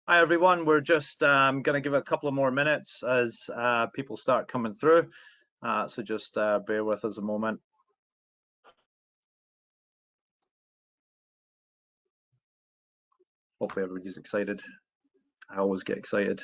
Hi everyone, we're just going to give it a couple of more minutes as people start coming through, so just bear with us a moment. Hopefully everybody's excited. I always get excited.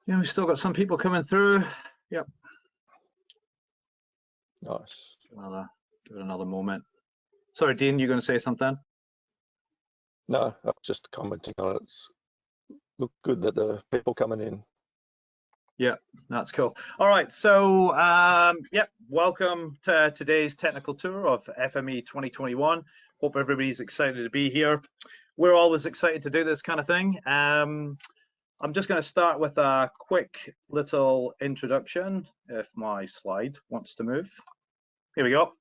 Yeah, we've still got some people coming through. Yep. Nice. Give it another moment. Sorry, Dean, you're going to say something? No, I was just commenting on it. It's look good that the people coming in. Yeah, that's cool. All right, so yep, welcome to today's technical tour of FME 2021. Hope everybody's excited to be here. We're always excited to do this kind of thing. I'm just going to start with a quick little introduction, if my slide wants to move. Here we go.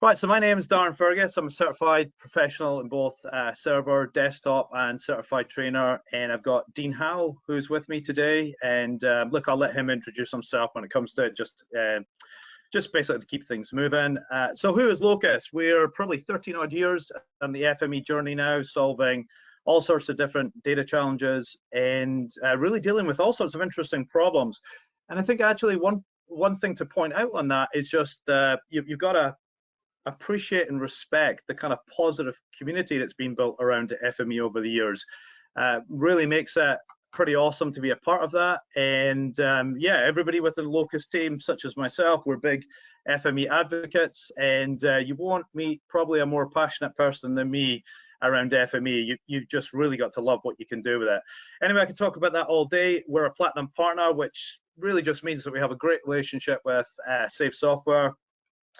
Right, so my name is Darren Fergus. I'm a certified professional in both server, desktop, and certified trainer. And I've got Dean Howell, who's with me today. And look, I'll let him introduce himself when it comes to it, just basically to keep things moving. So who is Locus? We're probably 13 odd years on the FME journey now, solving all sorts of different data challenges and really dealing with all sorts of interesting problems. And I think actually one thing to point out on that is just you've got to appreciate and respect the kind of positive community that's been built around FME over the years. Really makes it pretty awesome to be a part of that. And yeah, everybody within the Locus team, such as myself, we're big FME advocates, and you won't meet probably a more passionate person than me around FME. You've just really got to love what you can do with it. Anyway, I could talk about that all day. We're a platinum partner, which really just means that we have a great relationship with Safe Software.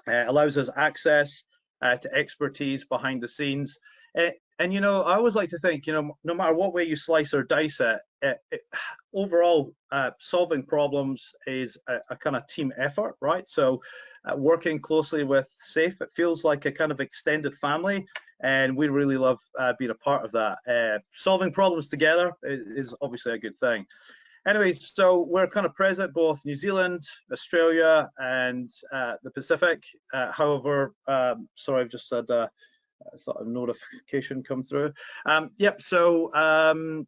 Allows us access to expertise behind the scenes. And you know, I always like to think, you know, no matter what way you slice or dice it, overall solving problems is a kind of team effort, right? So working closely with Safe, it feels like a kind of extended family, and we really love being a part of that. Solving problems together is obviously a good thing. Anyway, so we're kind of present both New Zealand, Australia, and the Pacific. However, sorry, I've just had I thought a notification come through. Yep, so sorry,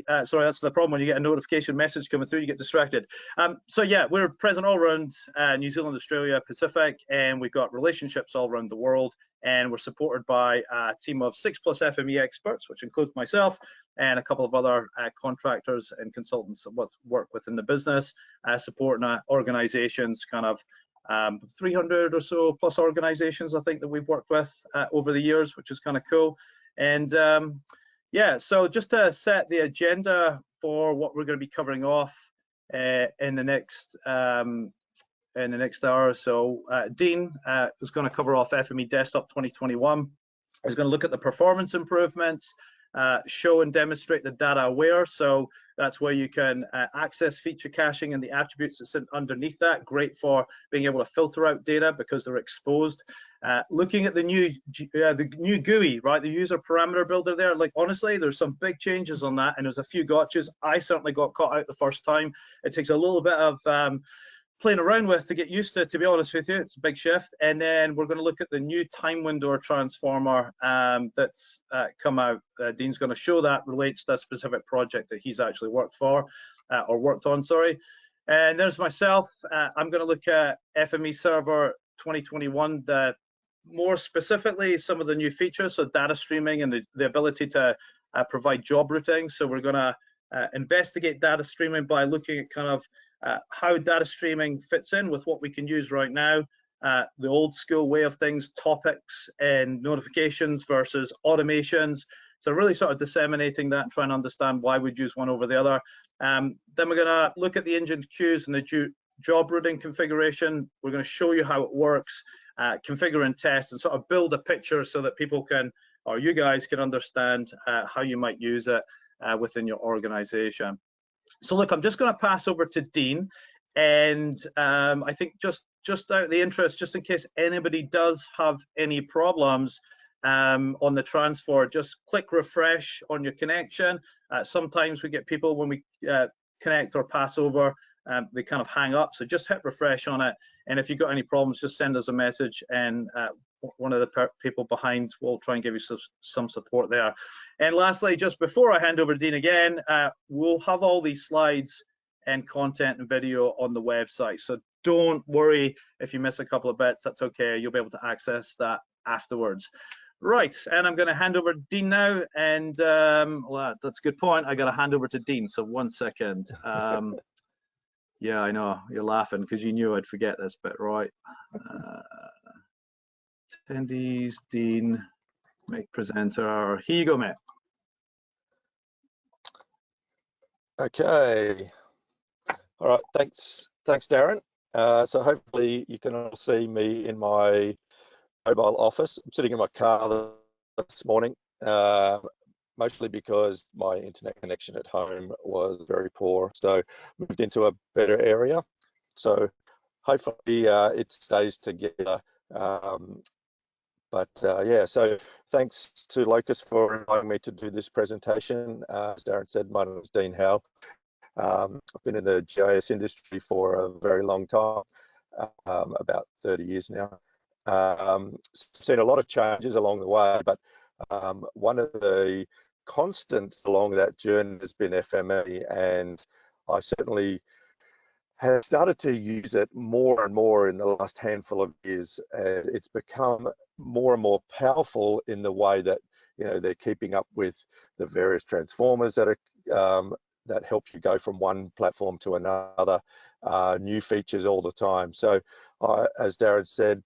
that's the problem when you get a notification message coming through, you get distracted. So yeah, we're present all around New Zealand, Australia, Pacific, and we've got relationships all around the world, and we're supported by a team of 6+ FME experts, which includes myself and a couple of other contractors and consultants that work within the business, supporting organizations, kind of 300 or so plus organizations I think that we've worked with over the years, which is kind of cool. And yeah, so just to set the agenda for what we're going to be covering off in the next hour or so, Dean is going to cover off FME Desktop 2021. He's going to look at the performance improvements, show and demonstrate the data aware. So that's where you can access feature caching and the attributes that sit underneath that. Great for being able to filter out data because they're exposed. Looking at the new GUI, right, the user parameter builder there. Like honestly, there's some big changes on that, and there's a few gotchas. I certainly got caught out the first time. It takes a little bit of playing around with to get used to be honest with you. It's a big shift. And then we're going to look at the new TimeWindower transformer that's come out. Dean's going to show that relates to a specific project that he's actually worked on, sorry. And there's myself. I'm going to look at FME Server 2021, more specifically some of the new features, so data streaming and the ability to provide job routing. So we're going to investigate data streaming by looking at kind of how data streaming fits in with what we can use right now, the old school way of things, topics and notifications versus automations. So really sort of disseminating that and trying to understand why we'd use one over the other. Then we're going to look at the engine queues and the job routing configuration. We're going to show you how it works, configure and test, and sort of build a picture so that people can, or you guys can understand how you might use it within your organization. So look, I'm just going to pass over to Dean, and I think just just out of the interest, just in case anybody does have any problems on the transfer, just click refresh on your connection. Sometimes we get people when we connect or pass over, they kind of hang up, so just hit refresh on it, and if you've got any problems, just send us a message, and one of the people behind will try and give you some support there. And lastly, just before I hand over to Dean again, we'll have all these slides and content and video on the website, so don't worry if you miss a couple of bits, that's okay, you'll be able to access that afterwards. Right, and I'm going to hand over to Dean now, and well, that's a good point. I got to hand over to Dean, so 1 second. Yeah, I know you're laughing because you knew I'd forget this bit, right? Attendees, Dean, make presenter. Here you go, mate. Okay. All right. Thanks, Darren. So hopefully you can all see me in my mobile office. I'm sitting in my car this morning, mostly because my internet connection at home was very poor. So moved into a better area. So hopefully it stays together. Yeah, so thanks to Locus for inviting me to do this presentation. As Darren said, my name is Dean Howell. I've been in the GIS industry for a very long time, about 30 years now. Seen a lot of changes along the way, but one of the constants along that journey has been FME, and I certainly have started to use it more and more in the last handful of years, and it's become more and more powerful in the way that, you know, they're keeping up with the various transformers that are that help you go from one platform to another, new features all the time. So as Darren said,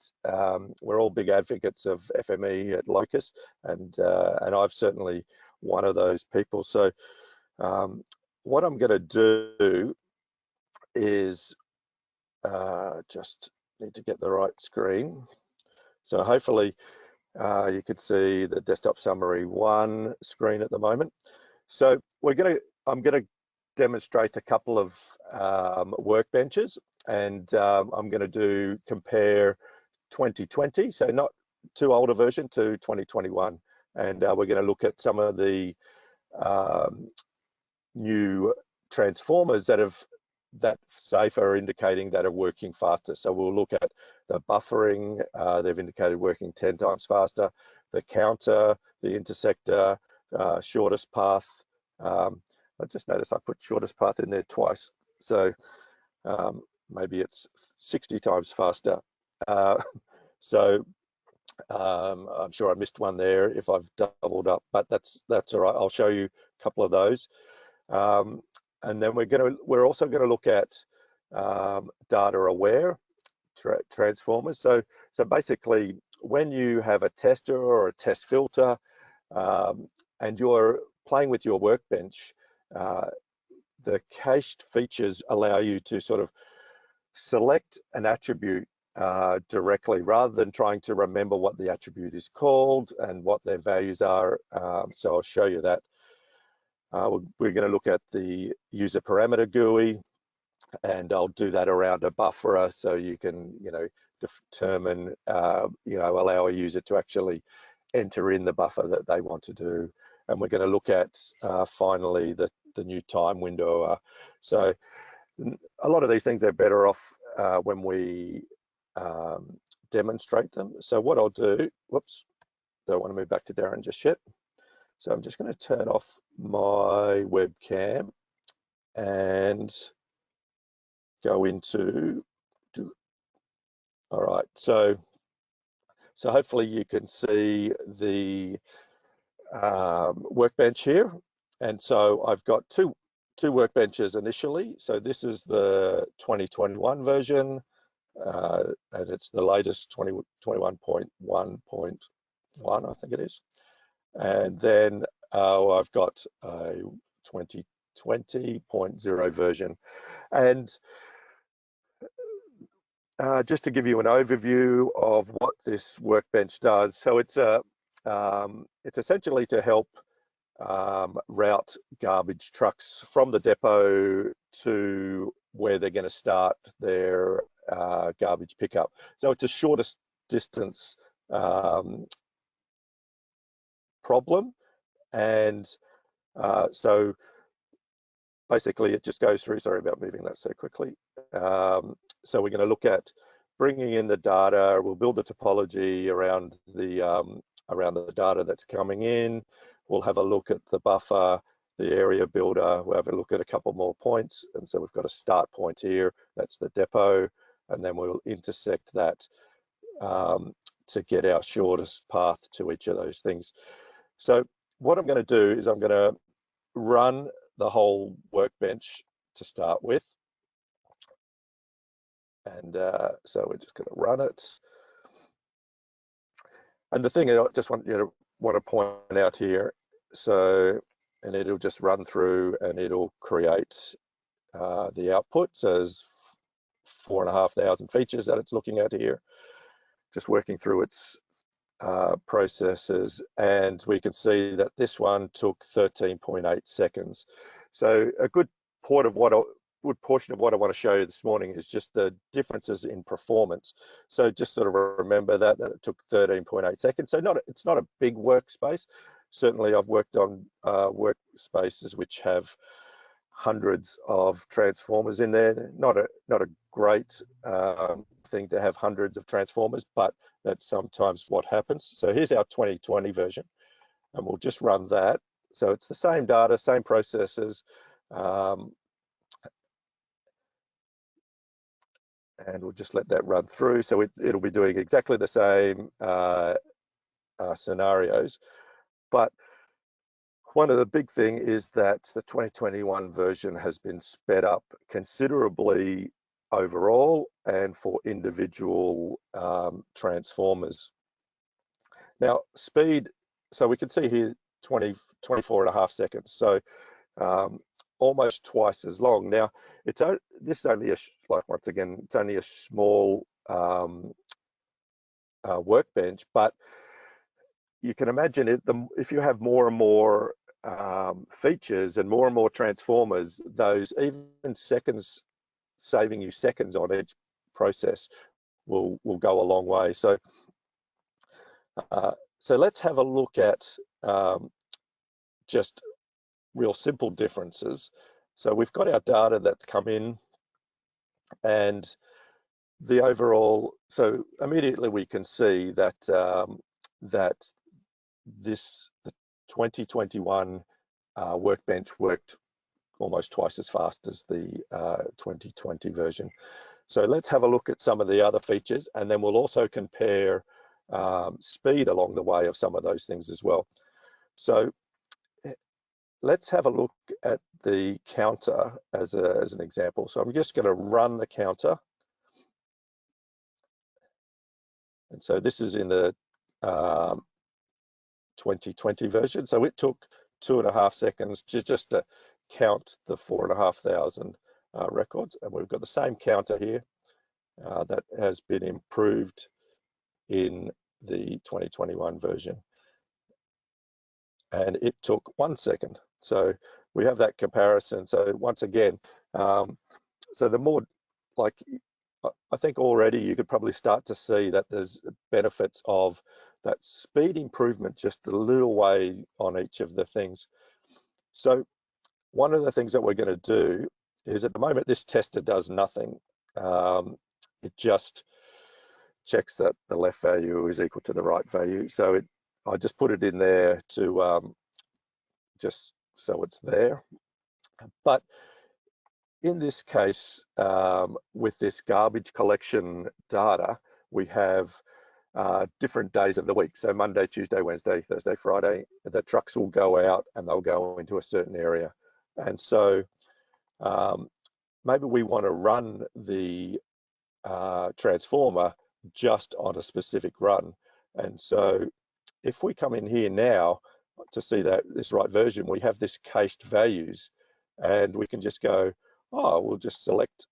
we're all big advocates of FME at Locus, and I've certainly one of those people. So what I'm going to do is just need to get the right screen. So hopefully you could see the desktop summary 1 screen at the moment. So I'm going to demonstrate a couple of workbenches, and I'm going to compare 2020, so not too old a version, to 2021, and we're going to look at some of the new transformers that SAFE are indicating that are working faster. So we'll look at the buffering, they've indicated working 10 times faster, the counter, the intersector, shortest path. I just noticed I put shortest path in there twice, so maybe it's 60 times faster. So I'm sure I missed one there if I've doubled up, but that's all right. I'll show you a couple of those. And then we're also going to look at data aware transformers. So basically, when you have a tester or a test filter and you're playing with your workbench, the cached features allow you to sort of select an attribute directly rather than trying to remember what the attribute is called and what their values are. So I'll show you that. We're going to look at the user parameter GUI, and I'll do that around a bufferer, so you can, you know, determine, you know, allow a user to actually enter in the buffer that they want to do. And we're going to look at finally the new TimeWindower. So a lot of these things are better off when we demonstrate them. So what I'll do, whoops, don't want to move back to Darren just yet. So I'm just going to turn off my webcam and go into, all right, so hopefully you can see the workbench here. And so I've got two workbenches initially. So this is the 2021 version, and it's the latest 21.1.1, I think it is. And then I've got a 2020.0 version. And just to give you an overview of what this workbench does, so it's essentially to help route garbage trucks from the depot to where they're going to start their garbage pickup. So it's a shortest distance problem, and so basically it just goes through, sorry about moving that so quickly. So we're going to look at bringing in the data. We'll build a topology around the data that's coming in. We'll have a look at the buffer, the area builder. We'll have a look at a couple more points. And so we've got a start point here. That's the depot. And then we'll intersect that to get our shortest path to each of those things. So what I'm going to do is I'm going to run the whole workbench to start with. And so we're just going to run it. And the thing I just want to point out here, so, and it'll just run through and it'll create the output. So there's 4,500 features that it's looking at here, just working through its processes. And we can see that this one took 13.8 seconds. So a good portion of what I want to show you this morning is just the differences in performance. So just sort of remember that it took 13.8 seconds. So it's not a big workspace. Certainly I've worked on workspaces which have hundreds of transformers in there. Not a great thing to have hundreds of transformers, but that's sometimes what happens. So here's our 2020 version, and we'll just run that. So it's the same data, same processes, and we'll just let that run through. So it'll be doing exactly the same scenarios. But one of the big thing is that the 2021 version has been sped up considerably overall and for individual transformers. Now speed, so we can see here 24.5 seconds. So almost twice as long. Now, this is only once again, it's only a small workbench, but you can imagine it. If you have more and more features and more transformers, those even seconds, saving you seconds on each process will go a long way. So, so let's have a look at just real simple differences. So we've got our data that's come in, and the overall, so immediately we can see that the 2021 workbench worked almost twice as fast as the 2020 version. So let's have a look at some of the other features, and then we'll also compare speed along the way of some of those things as well. So let's have a look at the counter as an example. So I'm just going to run the counter. And so this is in the 2020 version. So it took 2.5 seconds just to count the 4,500 records. And we've got the same counter here that has been improved in the 2021 version. And it took 1 second. So we have that comparison. So once again, so the more, like, I think already you could probably start to see that there's benefits of that speed improvement just a little way on each of the things. So one of the things that we're going to do is, at the moment, this tester does nothing. It just checks that the left value is equal to the right value. So I just put it in there to just so it's there. But in this case, with this garbage collection data, we have different days of the week. So Monday, Tuesday, Wednesday, Thursday, Friday, the trucks will go out and they'll go into a certain area. And so maybe we want to run the transformer just on a specific run. And so if we come in here now to see that this right version, we have this cached values, and we can just go, oh, we'll just select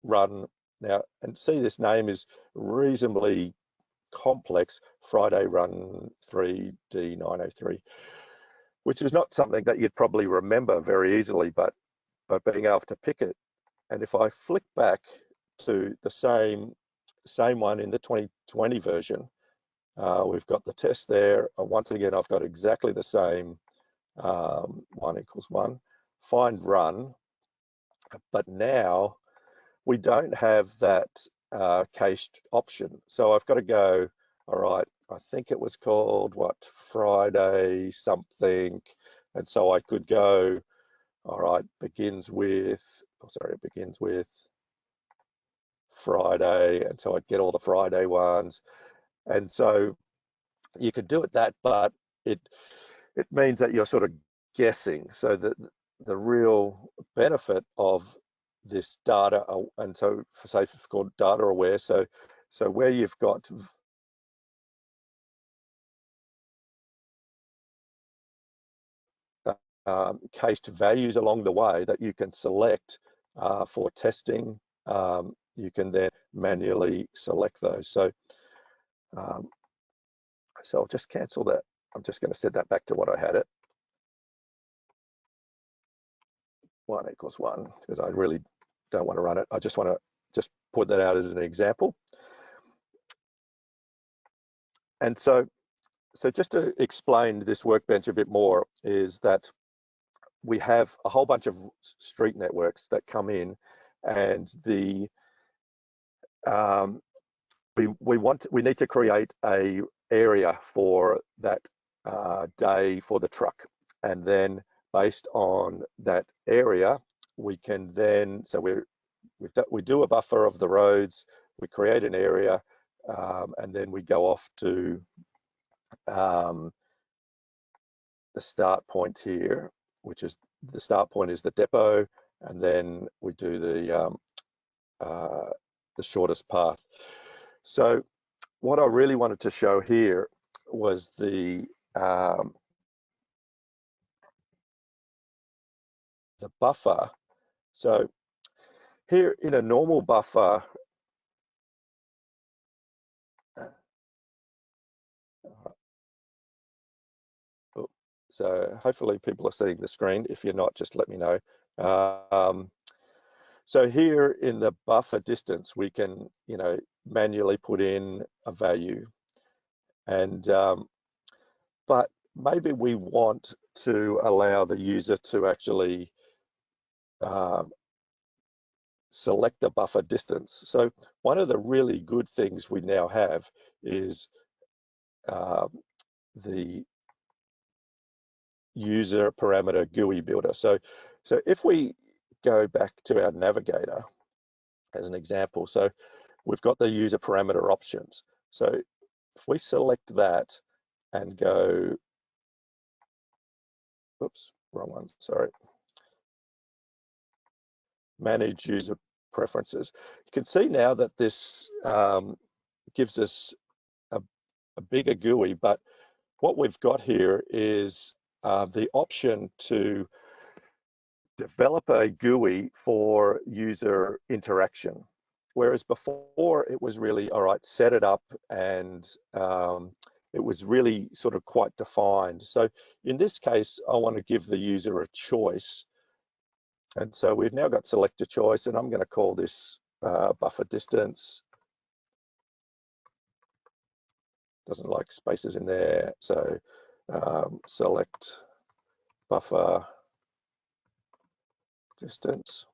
run now, and see this name is reasonably complex, Friday run 3D903, which is not something that you'd probably remember very easily, but being able to pick it. And if I flick back to the same one in the 2020 version. We've got the test there. Once again, I've got exactly the same 1 = 1, find run, but now we don't have that cached option. So I've got to go, all right, I think it was called what, Friday something. And so I could go, all right, begins with Friday. And so I'd get all the Friday ones. And so you could do it that, but it means that you're sort of guessing. So the real benefit of this data, and so for say it's called data aware. So where you've got cached values along the way that you can select for testing, you can then manually select those. So I'll just cancel that. I'm just going to set that back to what I had it. 1 = 1, because I really don't want to run it. I just want to just put that out as an example. And so just to explain this workbench a bit more is that we have a whole bunch of street networks that come in, and we need to create a area for that day for the truck, and then based on that area, we can then, so we do a buffer of the roads, we create an area, and then we go off to the start point here, which is the start point is the depot, and then we do the shortest path. So what I really wanted to show here was the buffer. So here in a normal buffer, so hopefully people are seeing the screen. If you're not, just let me know. So here in the buffer distance, we can, manually put in a value, and but maybe we want to allow the user to actually select the buffer distance. So one of the really good things we now have is the user parameter Gui Builder. So if we go back to our navigator as an example, so we've got the user parameter options. So if we select that and go, oops, wrong one, sorry. Manage user preferences. You can see now that this gives us a bigger GUI, but what we've got here is the option to develop a GUI for user interaction. Whereas before it was really, all right, set it up, and it was really sort of quite defined. So in this case, I want to give the user a choice. And so we've now got select a choice, and I'm going to call this buffer distance. Doesn't like spaces in there. So select buffer distance.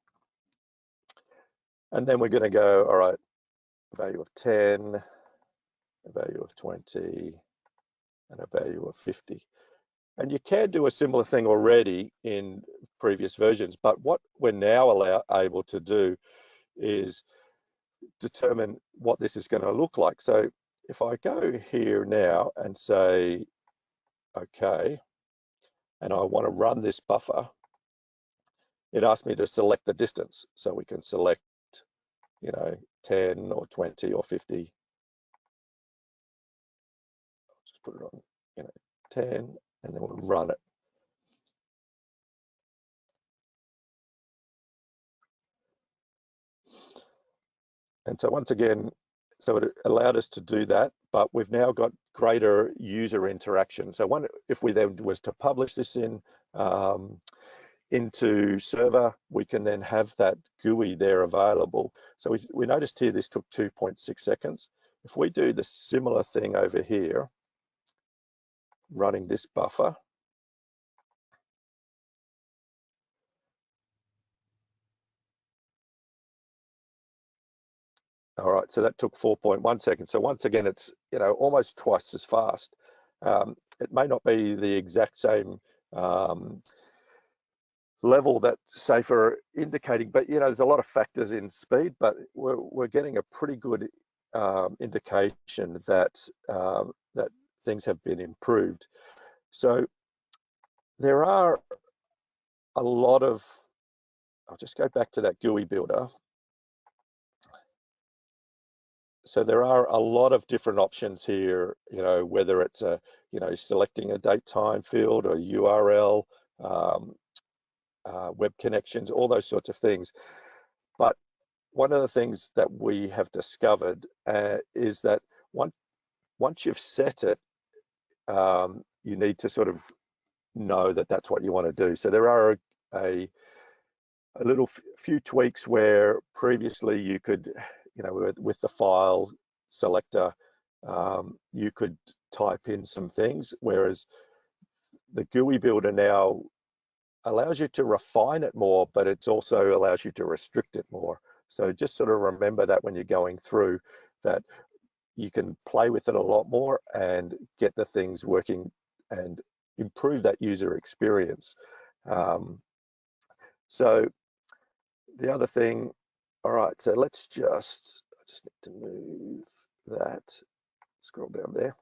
And then we're going to go, all right, a value of 10, a value of 20, and a value of 50. And you can do a similar thing already in previous versions, but what we're now able to do is determine what this is going to look like. So if I go here now and say, okay, and I want to run this buffer, it asks me to select the distance. So we can select, 10 or 20 or 50. I'll just put it on, 10, and then we'll run it. And so once again, so it allowed us to do that, but we've now got greater user interaction. So if we then was to publish this in into server, we can then have that GUI there available. So we noticed here this took 2.6 seconds. If we do the similar thing over here, running this buffer, all right, so that took 4.1 seconds. So once again, it's almost twice as fast. It may not be the exact same level that SAFe are indicating, but there's a lot of factors in speed, but we're getting a pretty good indication that that things have been improved. So there are a lot of, I'll just go back to that GUI builder. So there are a lot of different options here, whether it's selecting a date time field or URL, web connections, all those sorts of things. But one of the things that we have discovered is that once you've set it, you need to sort of know that that's what you want to do. So there are a little few tweaks where previously you could, with the file selector, you could type in some things, whereas the GUI builder now allows you to refine it more, but it also allows you to restrict it more. So just sort of remember that when you're going through, that you can play with it a lot more and get the things working and improve that user experience. So the other thing, all right, so I just need to move that, scroll down there.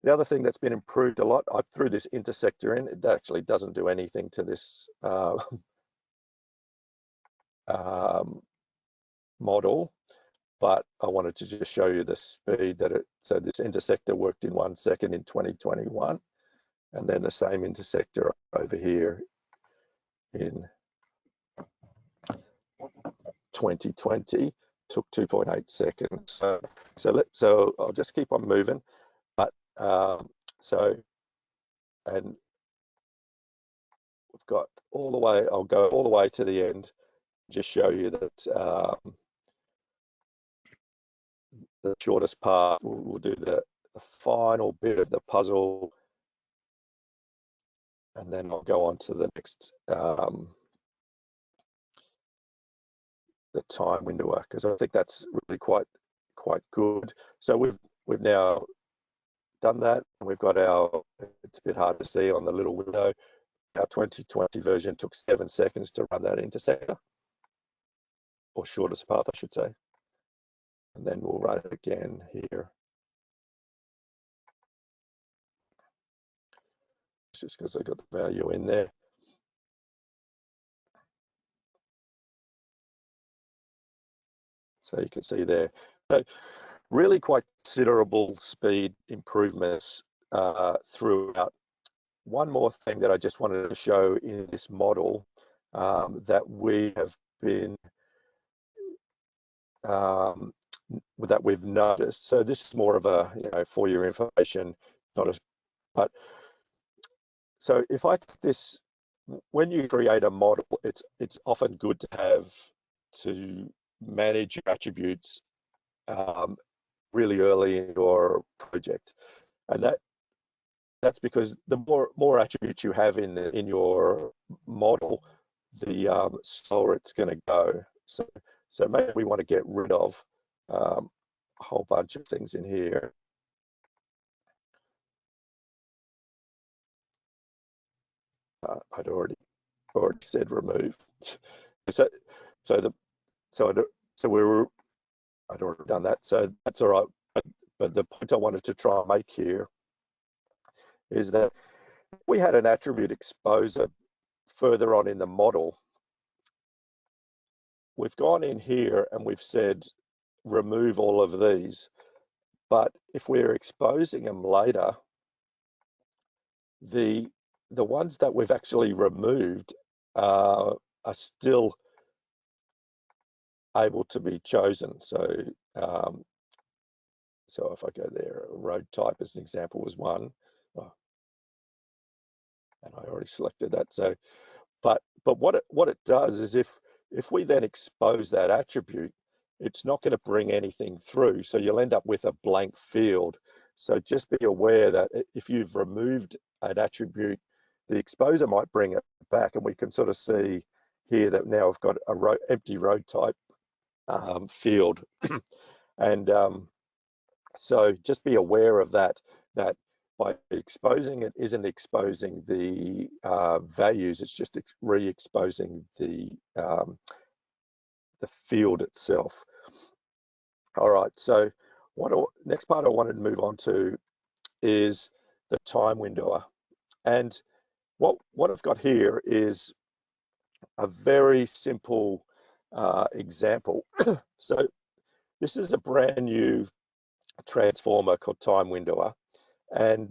The other thing that's been improved a lot, I threw this intersector in. It actually doesn't do anything to this model, but I wanted to just show you the speed that so this intersector worked in 1 second in 2021, and then the same intersector over here in 2020 took 2.8 seconds. So I'll just keep on moving, but and we've got all the way, I'll go all the way to the end, just show you that the shortest path, we'll do the final bit of the puzzle, and then I'll go on to the next, the TimeWindower, because I think that's really quite good. So we've now done that, and we've got our, it's a bit hard to see on the little window, our 2020 version took 7 seconds to run that intersector, or shortest path, I should say. And then we'll run it again here. It's just because I got the value in there. So you can see there. So really quite considerable speed improvements throughout. One more thing that I just wanted to show in this model that we have been, that we've noticed. So this is more of a, for your information, not a, but so if I take this, when you create a model, it's often good to have to manage your attributes really early in your project, and that's because the more attributes you have in your model, the slower it's going to go. So maybe we want to get rid of a whole bunch of things in here. I'd already said remove. So I'd already done that, so that's all right. But the point I wanted to try and make here is that we had an attribute exposer further on in the model. We've gone in here and we've said remove all of these, but if we're exposing them later, the ones that we've actually removed are still able to be chosen. So so if I go there, road type as an example was one, and I already selected that. So But what it does is if we then expose that attribute, it's not going to bring anything through. So you'll end up with a blank field. So just be aware that if you've removed an attribute, the exposer might bring it back, and we can sort of see here that now I've got a empty road type field. And so just be aware of that by exposing it isn't exposing the values, it's just re-exposing the field itself. All right, so next part I wanted to move on to is the TimeWindower. And what I've got here is a very simple example. So this is a brand new transformer called TimeWindower, and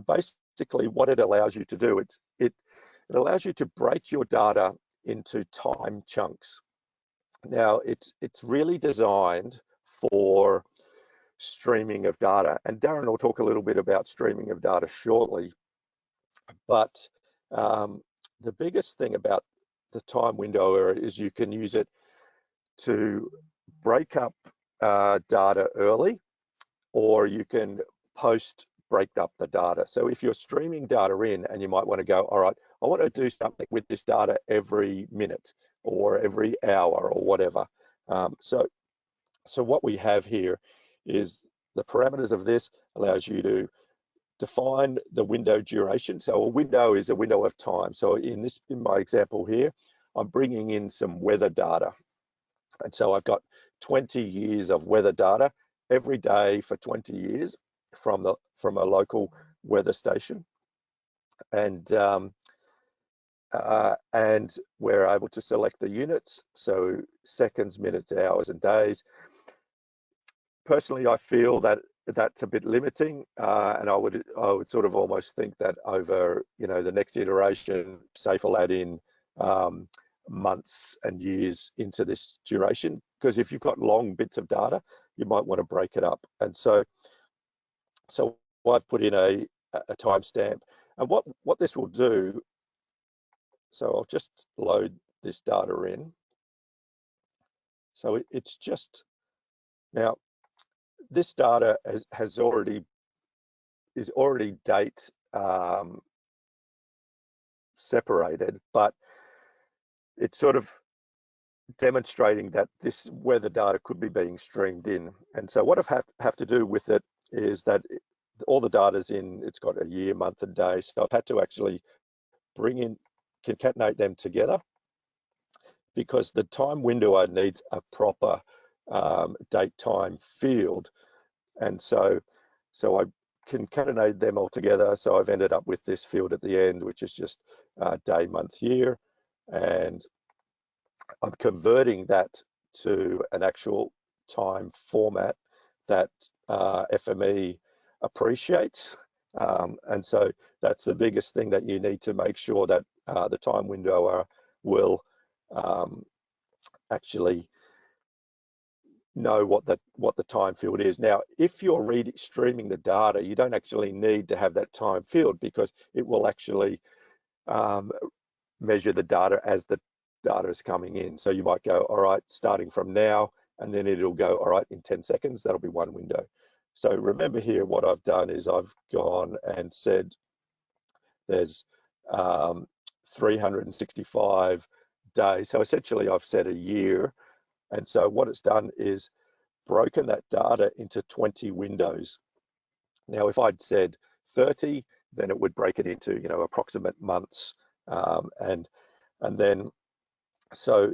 basically what it allows you to do, it allows you to break your data into time chunks. Now it's really designed for streaming of data, and Darren will talk a little bit about streaming of data shortly. But the biggest thing about the TimeWindower is you can use it to break up data early, or you can break up the data. So if you're streaming data in, and you might want to go, all right, I want to do something with this data every minute or every hour or whatever. So what we have here is the parameters of this allows you to define the window duration. So a window is a window of time. So in my example here, I'm bringing in some weather data. And so I've got 20 years of weather data every day for 20 years from a local weather station. And we're able to select the units, so seconds, minutes, hours, and days. Personally, I feel that that's a bit limiting, and I would sort of almost think that over the next iteration, SAFE will add in months and years into this duration, because if you've got long bits of data, you might want to break it up. And so I've put in a timestamp, and what this will do. So I'll just load this data in. So it's just now this data is already date separated, but it's sort of demonstrating that this weather data could be being streamed in. And so what I have to do with it is that all the data's in, it's got a year, month, and day. So I've had to actually concatenate them together, because the TimeWindower needs a proper date time field. And so I concatenated them all together. So I've ended up with this field at the end, which is just day, month, year. And I'm converting that to an actual time format that FME appreciates. And so that's the biggest thing that you need to make sure that the TimeWindower will actually know what the time field is. Now, if you're streaming the data, you don't actually need to have that time field, because it will actually measure the data as the data is coming in. So you might go, all right, starting from now, and then it'll go, all right, in 10 seconds, that'll be one window. So remember here, what I've done is I've gone and said there's 365 days. So essentially I've set a year. And so what it's done is broken that data into 20 windows. Now, if I'd said 30, then it would break it into, approximate months. And then, so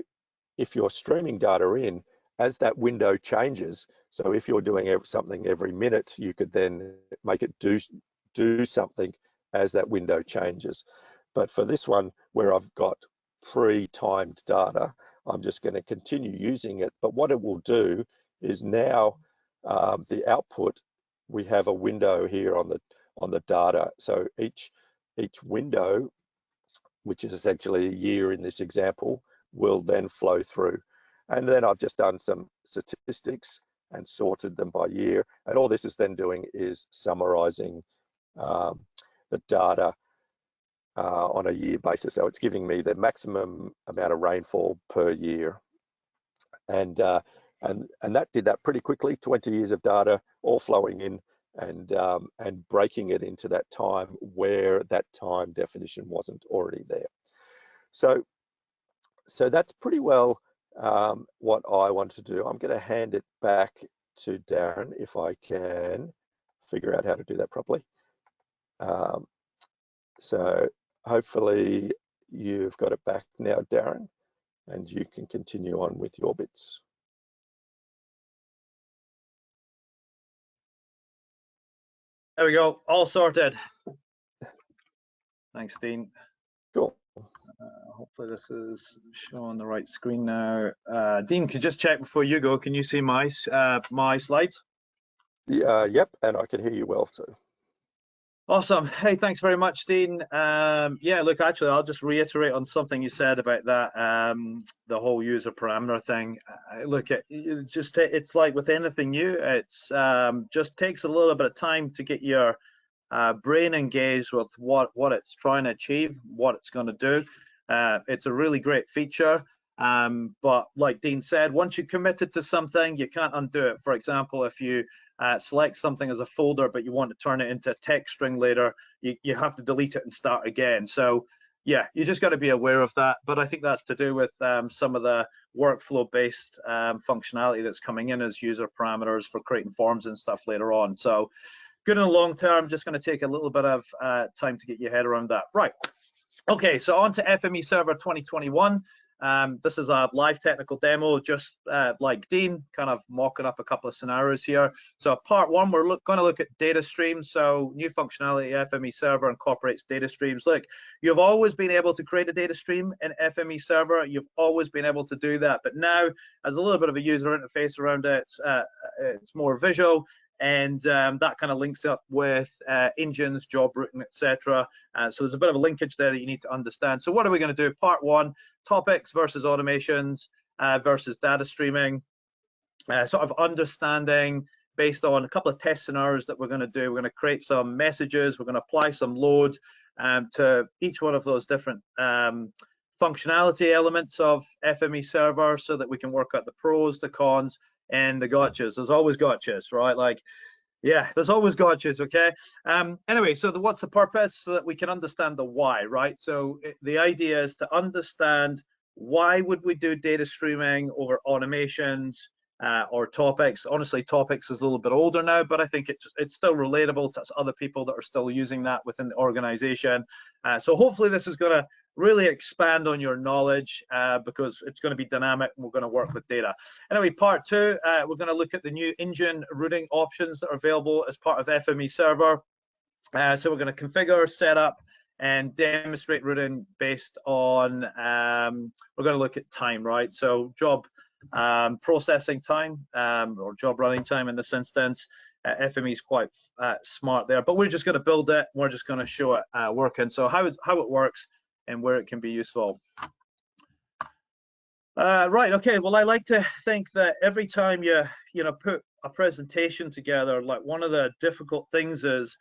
if you're streaming data in, as that window changes, so if you're doing something every minute, you could then make it do something as that window changes. But for this one, where I've got pre-timed data, I'm just going to continue using it. But what it will do is now the output, we have a window here on the data. So each window, which is essentially a year in this example, will then flow through. And then I've just done some statistics and sorted them by year. And all this is then doing is summarizing the data on a year basis. So it's giving me the maximum amount of rainfall per year. And that did that pretty quickly, 20 years of data all flowing in and breaking it into that time where that time definition wasn't already there. So that's pretty well what I want to do. I'm going to hand it back to Darren if I can figure out how to do that properly. So hopefully you've got it back now, Darren, and you can continue on with your bits. There we go, all sorted. Thanks, Dean. Cool. Hopefully this is showing the right screen now. Dean, could you just check before you go? Can you see my slides? Yeah, yep, and I can hear you well, so. Awesome. Hey, thanks very much, Dean. Yeah, look, actually, I'll just reiterate on something you said about that, the whole user parameter thing. Look, it's like with anything new, it's just takes a little bit of time to get your brain engaged with what it's trying to achieve, what it's going to do. It's a really great feature, but like Dean said, once you committed to something, you can't undo it. For example, if you select something as a folder, but you want to turn it into a text string later, you have to delete it and start again. So yeah, you just got to be aware of that. But I think that's to do with some of the workflow-based functionality that's coming in as user parameters for creating forms and stuff later on. So good in the long term, just going to take a little bit of time to get your head around that. Right. Okay, so on to FME Server 2021. This is a live technical demo, just like Dean, kind of mocking up a couple of scenarios here. So part one, we're going to look at data streams. So new functionality, FME Server incorporates data streams. Look, you've always been able to create a data stream in FME Server. You've always been able to do that. But now, as a little bit of a user interface around it, it's more visual. And that kind of links up with engines, job routing, etc. So there's a bit of a linkage there that you need to understand. So what are we going to do? Part one, topics versus automations versus data streaming. Sort of understanding based on a couple of test scenarios that we're going to do. We're going to create some messages. We're going to apply some load to each one of those different functionality elements of FME Server so that we can work out the pros, the cons, and the gotchas. There's always gotchas, right? Like, yeah, there's always gotchas, okay? Anyway, so what's the purpose? So that we can understand the why, right? So the idea is to understand why would we do data streaming over automations or topics. Honestly, topics is a little bit older now, but I think it's still relatable to other people that are still using that within the organization. So hopefully this is going to really expand on your knowledge because it's going to be dynamic and we're going to work with data. Anyway, part two, we're going to look at the new engine routing options that are available as part of FME Server. So we're going to configure, set up, and demonstrate routing based on, we're going to look at time, right? So job processing time or job running time in this instance. FME is quite smart there, but we're just going to build it. We're just going to show it working. So how it works and where it can be useful. Right, okay, well, I like to think that every time you put a presentation together, like one of the difficult things is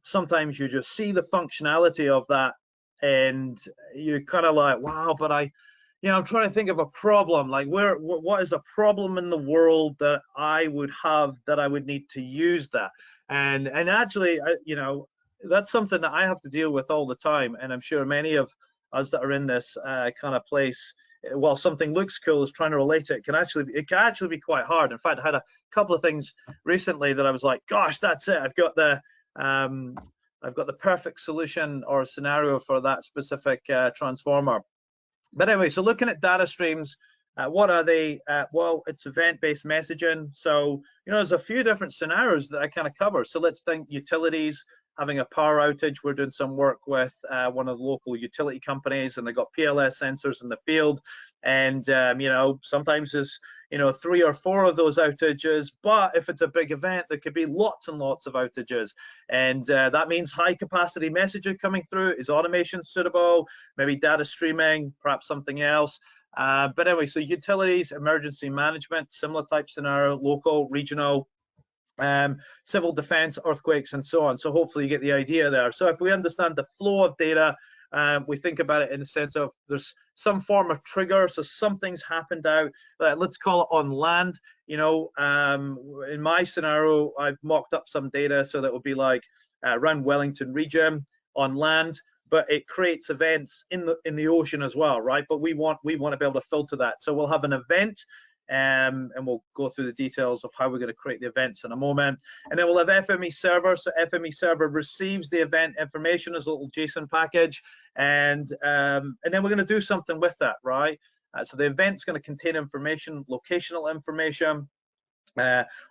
sometimes you just see the functionality of that and you're kind of like, wow, but I'm trying to think of a problem, like what is a problem in the world that I would have that I would need to use that? And actually, that's something that I have to deal with all the time, and I'm sure many of us that are in this kind of place, while something looks cool, is trying to relate it. It can actually be quite hard. In fact, I had a couple of things recently that I was like, gosh, that's it. I've got the perfect solution or scenario for that specific transformer. But anyway, so looking at data streams, what are they? Well, it's event-based messaging. So, there's a few different scenarios that I kind of cover. So let's think utilities having a power outage. We're doing some work with one of the local utility companies, and they got PLS sensors in the field. And, sometimes there's, 3 or 4 of those outages. But if it's a big event, there could be lots and lots of outages. And that means high capacity messaging coming through. Is automation suitable? Maybe data streaming, perhaps something else. But anyway, so utilities, emergency management, similar type scenario, local, regional, civil defense, earthquakes, and so on. So hopefully you get the idea there. So if we understand the flow of data, we think about it in the sense of there's some form of trigger, so something's happened out, let's call it on land. You know, in my scenario, I've mocked up some data so that will be like around Wellington region on land, but it creates events in the ocean as well, right? But we want to be able to filter that. So we'll have an event, and we'll go through the details of how we're going to create the events in a moment. And then we'll have FME Server. So FME Server receives the event information as a little JSON package, and then we're going to do something with that, right? So the event's going to contain information, locational information.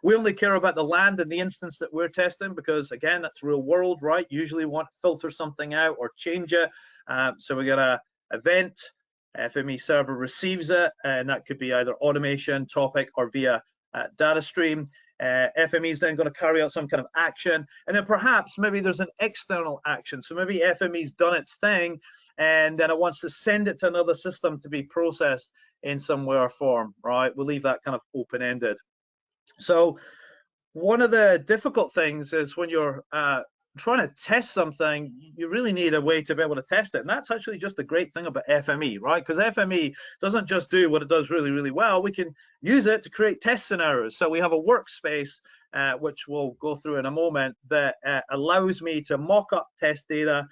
We only care about the land in the instance that we're testing because, again, that's real world, right? Usually want to filter something out or change it. So we got a event, FME Server receives it, and that could be either automation, topic, or via data stream. FME is then going to carry out some kind of action, and then perhaps maybe there's an external action. So maybe FME's done its thing, and then it wants to send it to another system to be processed in some way or form, right? We'll leave that kind of open-ended. So one of the difficult things is when you're trying to test something, you really need a way to be able to test it. And that's actually just the great thing about FME, right? Because FME doesn't just do what it does really, really well. We can use it to create test scenarios. So we have a workspace, which we'll go through in a moment, that allows me to mock up test data,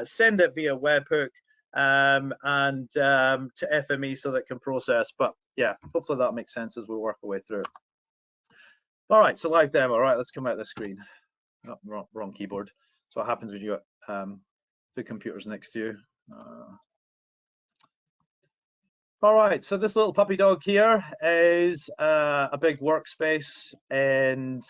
send it via webhook, and to FME so that it can process. But yeah, hopefully that makes sense as we work our way through. All right, so live demo. All right, let's come out of the screen. Oh, wrong keyboard. So what happens when you got two computers next to you? All right, so this little puppy dog here is a big workspace, and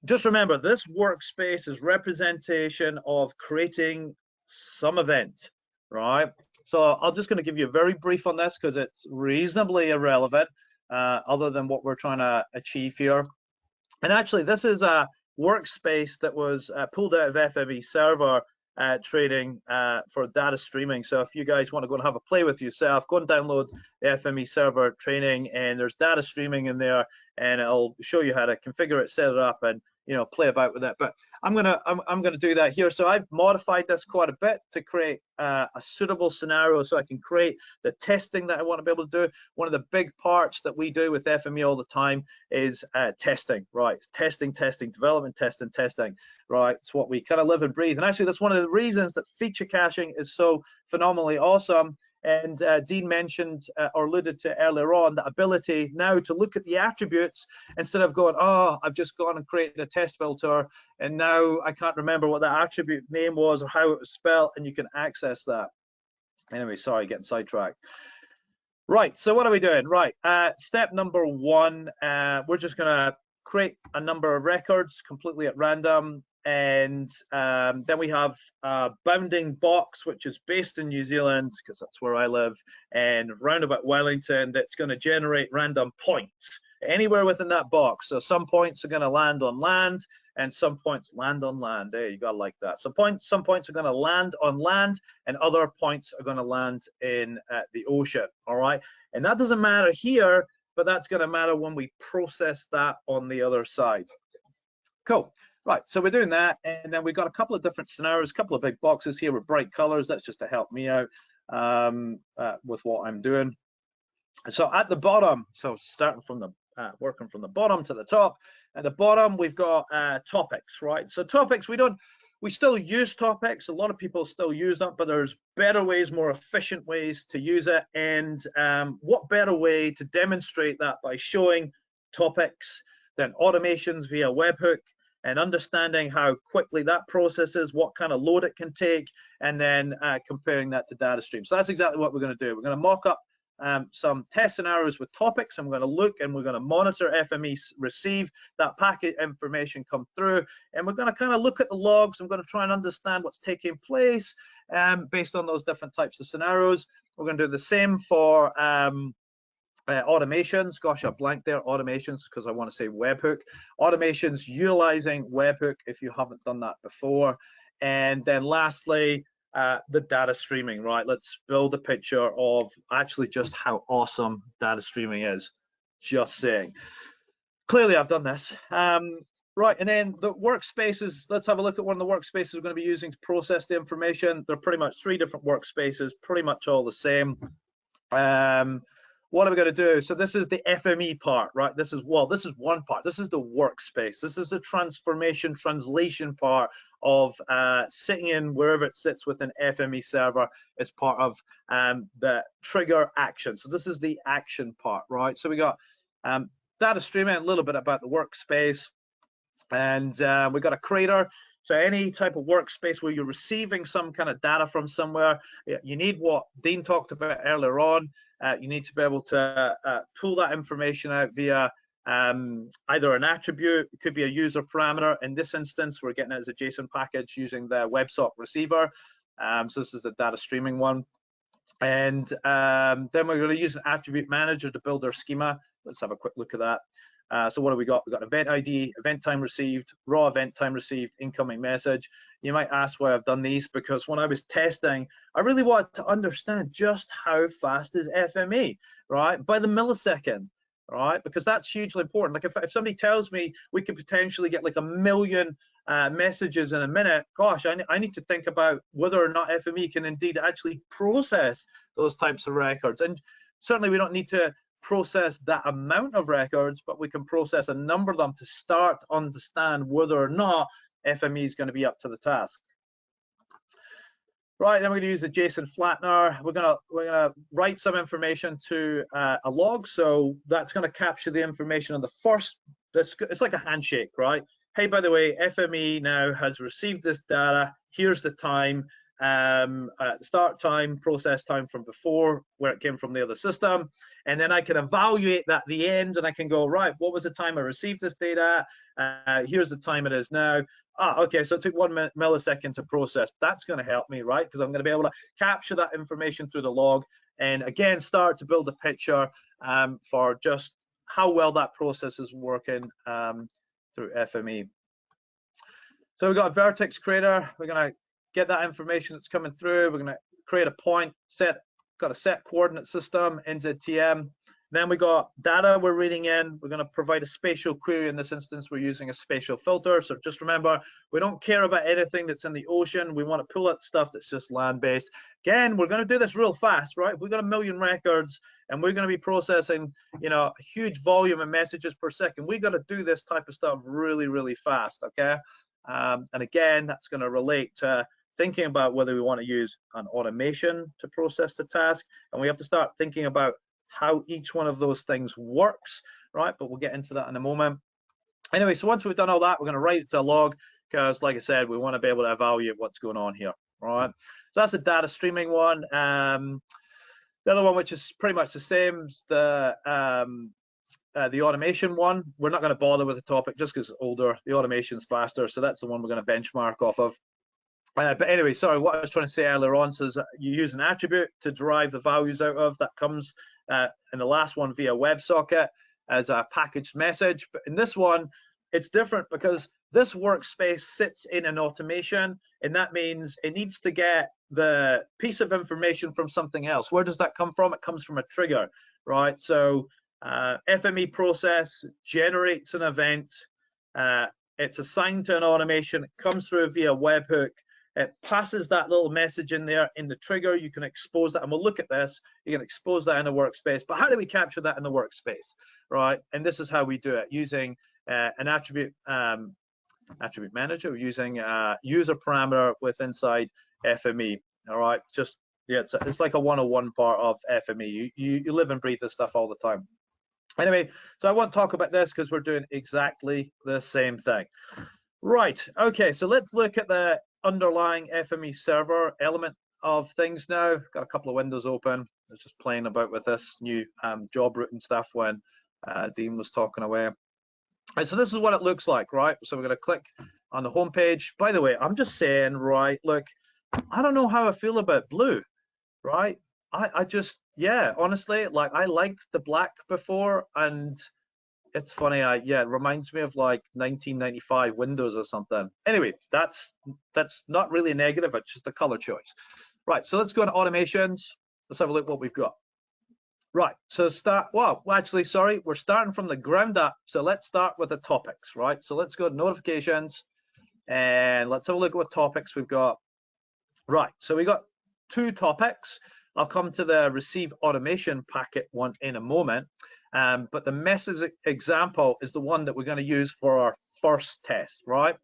just remember, this workspace is representation of creating some event, right? So I'm just going to give you a very brief on this because it's reasonably irrelevant, other than what we're trying to achieve here. And actually, this is a workspace that was pulled out of FME Server training for data streaming. So if you guys want to go and have a play with yourself, go and download the FME Server training, and there's data streaming in there, and it'll show you how to configure it, set it up, and play about with it. But I'm gonna do that here. So I've modified this quite a bit to create a suitable scenario so I can create the testing that I want to be able to do. One of the big parts that we do with FME all the time is testing, right? It's testing, development, testing, right? It's what we kind of live and breathe. And actually, that's one of the reasons that feature caching is so phenomenally awesome. And Dean mentioned or alluded to earlier on the ability now to look at the attributes instead of going, oh, I've just gone and created a test filter and now I can't remember what that attribute name was or how it was spelled, and you can access that. Anyway, sorry, getting sidetracked. Right, so what are we doing? Right, step number one, we're just gonna create a number of records completely at random. And then we have a bounding box, which is based in New Zealand, because that's where I live, and round about Wellington, that's going to generate random points anywhere within that box. So some points are going to land on land, and some points land on land. There, you got to like that. So some points are going to land on land, and other points are going to land in the ocean. All right, and that doesn't matter here, but that's going to matter when we process that on the other side. Cool. Right, so we're doing that, and then we've got a couple of different scenarios, a couple of big boxes here with bright colors. That's just to help me out with what I'm doing. So at the bottom, so starting from the working from the bottom to the top. At the bottom, we've got topics, right? So topics, we still use topics. A lot of people still use them, but there's better ways, more efficient ways to use it. And what better way to demonstrate that by showing topics than automations via webhook, and understanding how quickly that processes, what kind of load it can take, and then comparing that to data stream. So that's exactly what we're going to do. We're going to mock up some test scenarios with topics, and we're going to look and we're going to monitor FME receive that packet information come through, and we're going to kind of look at the logs. I'm going to try and understand what's taking place based on those different types of scenarios. We're going to do the same for automations. Gosh, I blanked there. Automations, because I want to say webhook. Automations utilizing webhook if you haven't done that before. And then lastly, the data streaming, right? Let's build a picture of actually just how awesome data streaming is. Just saying. Clearly, I've done this. Right, and then the workspaces, let's have a look at one of the workspaces we're going to be using to process the information. They're pretty much 3 different workspaces, pretty much all the same. What are we going to do? So this is the FME part, right? This is one part. This is the workspace. This is the transformation, translation part of sitting in wherever it sits within FME server as part of the trigger action. So this is the action part, right? So we got data streaming, a little bit about the workspace, and we got a creator. So any type of workspace where you're receiving some kind of data from somewhere, you need what Dean talked about earlier on. You need to be able to pull that information out via either an attribute, it could be a user parameter. In this instance, we're getting it as a JSON package using the WebSocket receiver. So this is the data streaming one. And then we're going to use an attribute manager to build our schema. Let's have a quick look at that. So what do we got? We've got event ID, event time received, raw event time received, incoming message. You might ask why I've done these, because when I was testing, I really wanted to understand just how fast is FME, right? By the millisecond, right? Because that's hugely important. Like if somebody tells me we could potentially get like 1 million messages in a minute, gosh, I need to think about whether or not FME can indeed actually process those types of records. And certainly we don't need to process that amount of records, but we can process a number of them to start to understand whether or not FME is going to be up to the task. Right, then we're going to use the Json Flattener. We're going to write some information to a log. So that's going to capture the information on the first. It's like a handshake, right? Hey, by the way, FME now has received this data. Here's the time. Start time, process time from before, where it came from the other system, and then I can evaluate that at the end, and I can go, right, what was the time I received this data? Here's the time it is now. Okay, so it took 1 millisecond to process. That's going to help me, right? Because I'm going to be able to capture that information through the log, and again, start to build a picture for just how well that process is working through FME. So we've got a vertex creator. We're going to get that information that's coming through. We're going to create a point, got a set coordinate system, NZTM. Then we got data we're reading in. We're going to provide a spatial query. In this instance, we're using a spatial filter. So just remember, we don't care about anything that's in the ocean. We want to pull out stuff that's just land-based. Again, we're going to do this real fast, right? If we've got 1 million records and we're going to be processing, a huge volume of messages per second, we got to do this type of stuff really, really fast, okay? And again, that's going to relate to thinking about whether we want to use an automation to process the task, and we have to start thinking about how each one of those things works, right? But we'll get into that in a moment. Anyway, so once we've done all that, we're going to write it to a log, because like I said, we want to be able to evaluate what's going on here, all right? So that's the data streaming one. The other one, which is pretty much the same as the automation one, we're not going to bother with the topic just because it's older. The automation's faster, so that's the one we're going to benchmark off of. But anyway, sorry, what I was trying to say earlier on is you use an attribute to derive the values out of. That comes in the last one via WebSocket as a packaged message. But in this one, it's different because this workspace sits in an automation, and that means it needs to get the piece of information from something else. Where does that come from? It comes from a trigger, right? So FME process generates an event. It's assigned to an automation. It comes through via webhook. It passes that little message in there in the trigger. You can expose that, and we'll look at this. You can expose that in the workspace. But how do we capture that in the workspace, right? And this is how we do it, using an attribute manager, using a user parameter with inside FME. All right, just yeah, it's like a 101 part of FME. You live and breathe this stuff all the time. Anyway, so I won't talk about this because we're doing exactly the same thing. Right, okay, so let's look at the underlying FME server element of things now. Got a couple of windows open. I was just playing about with this new job route and stuff when Dean was talking away. And so this is what it looks like, right? So we're going to click on the home page. By the way, I'm just saying, right, look, I don't know how I feel about blue, right? I just, yeah, honestly, like I liked the black before, and it's funny, yeah, it reminds me of like 1995 Windows or something. Anyway, that's not really negative, it's just a color choice. Right, so let's go to automations. Let's have a look what we've got. Right, so actually, sorry, we're starting from the ground up. So let's start with the topics, right? So let's go to notifications and let's have a look at what topics we've got. Right, so we got 2 topics. I'll come to the receive automation packet one in a moment. But the message example is the one that we're going to use for our first test, right?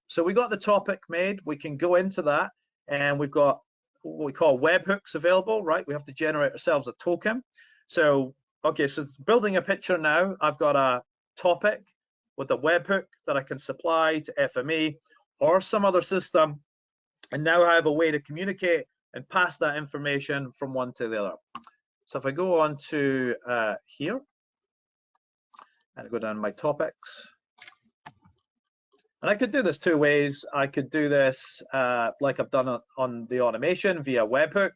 So we got the topic made. We can go into that, and we've got what we call webhooks available, right? We have to generate ourselves a token. So, okay, so building a picture now, I've got a topic with a webhook that I can supply to FME or some other system, and now I have a way to communicate and pass that information from one to the other. So if I go on to here, and I go down my topics, and I could do this 2 ways. I could do this like I've done on the automation via webhook,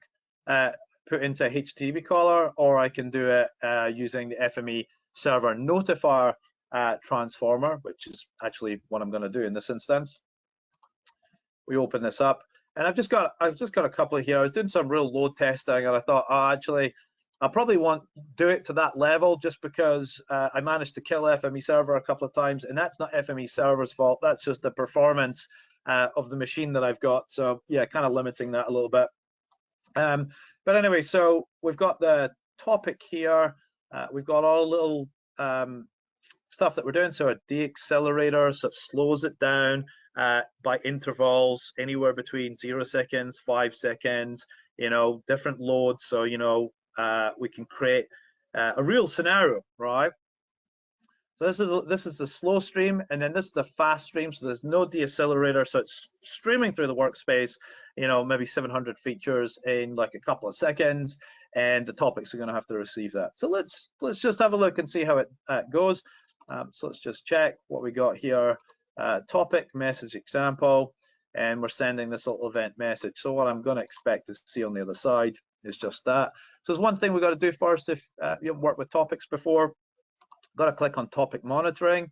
put into a HTTP caller, or I can do it using the FME Server notifier transformer, which is actually what I'm going to do in this instance. We open this up, and I've just got a couple of here. I was doing some real load testing, and I thought, oh, actually, I probably won't do it to that level just because I managed to kill FME Server a couple of times, and that's not FME Server's fault. That's just the performance of the machine that I've got. So yeah, kind of limiting that a little bit. But anyway, so we've got the topic here. We've got all little stuff that we're doing. So a deaccelerator, so it slows it down by intervals, anywhere between 0 seconds, 5 seconds, you know, different loads. So, you know, we can create a real scenario, right? So this is the slow stream, and then this is the fast stream. So there's no deaccelerator, so it's streaming through the workspace, you know, maybe 700 features in like a couple of seconds, and the topics are going to have to receive that. So let's just have a look and see how it goes. So let's just check what we got here. Topic message example, and we're sending this little event message. So what I'm going to expect to see on the other side is just that. So there's one thing we've got to do first. If you haven't worked with topics before, got to click on topic monitoring,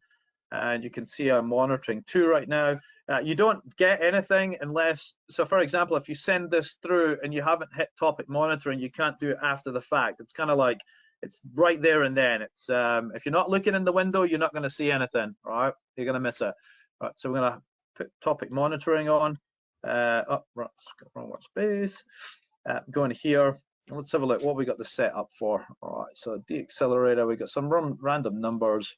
and you can see I'm monitoring 2 right now. You don't get anything unless, so for example, if you send this through and you haven't hit topic monitoring, you can't do it after the fact. It's kind of like, it's right there and then. It's if you're not looking in the window, you're not going to see anything, right? You're going to miss it. Right, so we're going to put topic monitoring on. Oh, right, wrong workspace. Go in here. Let's have a look what we got the setup for. All right, so deaccelerator, we got some random numbers.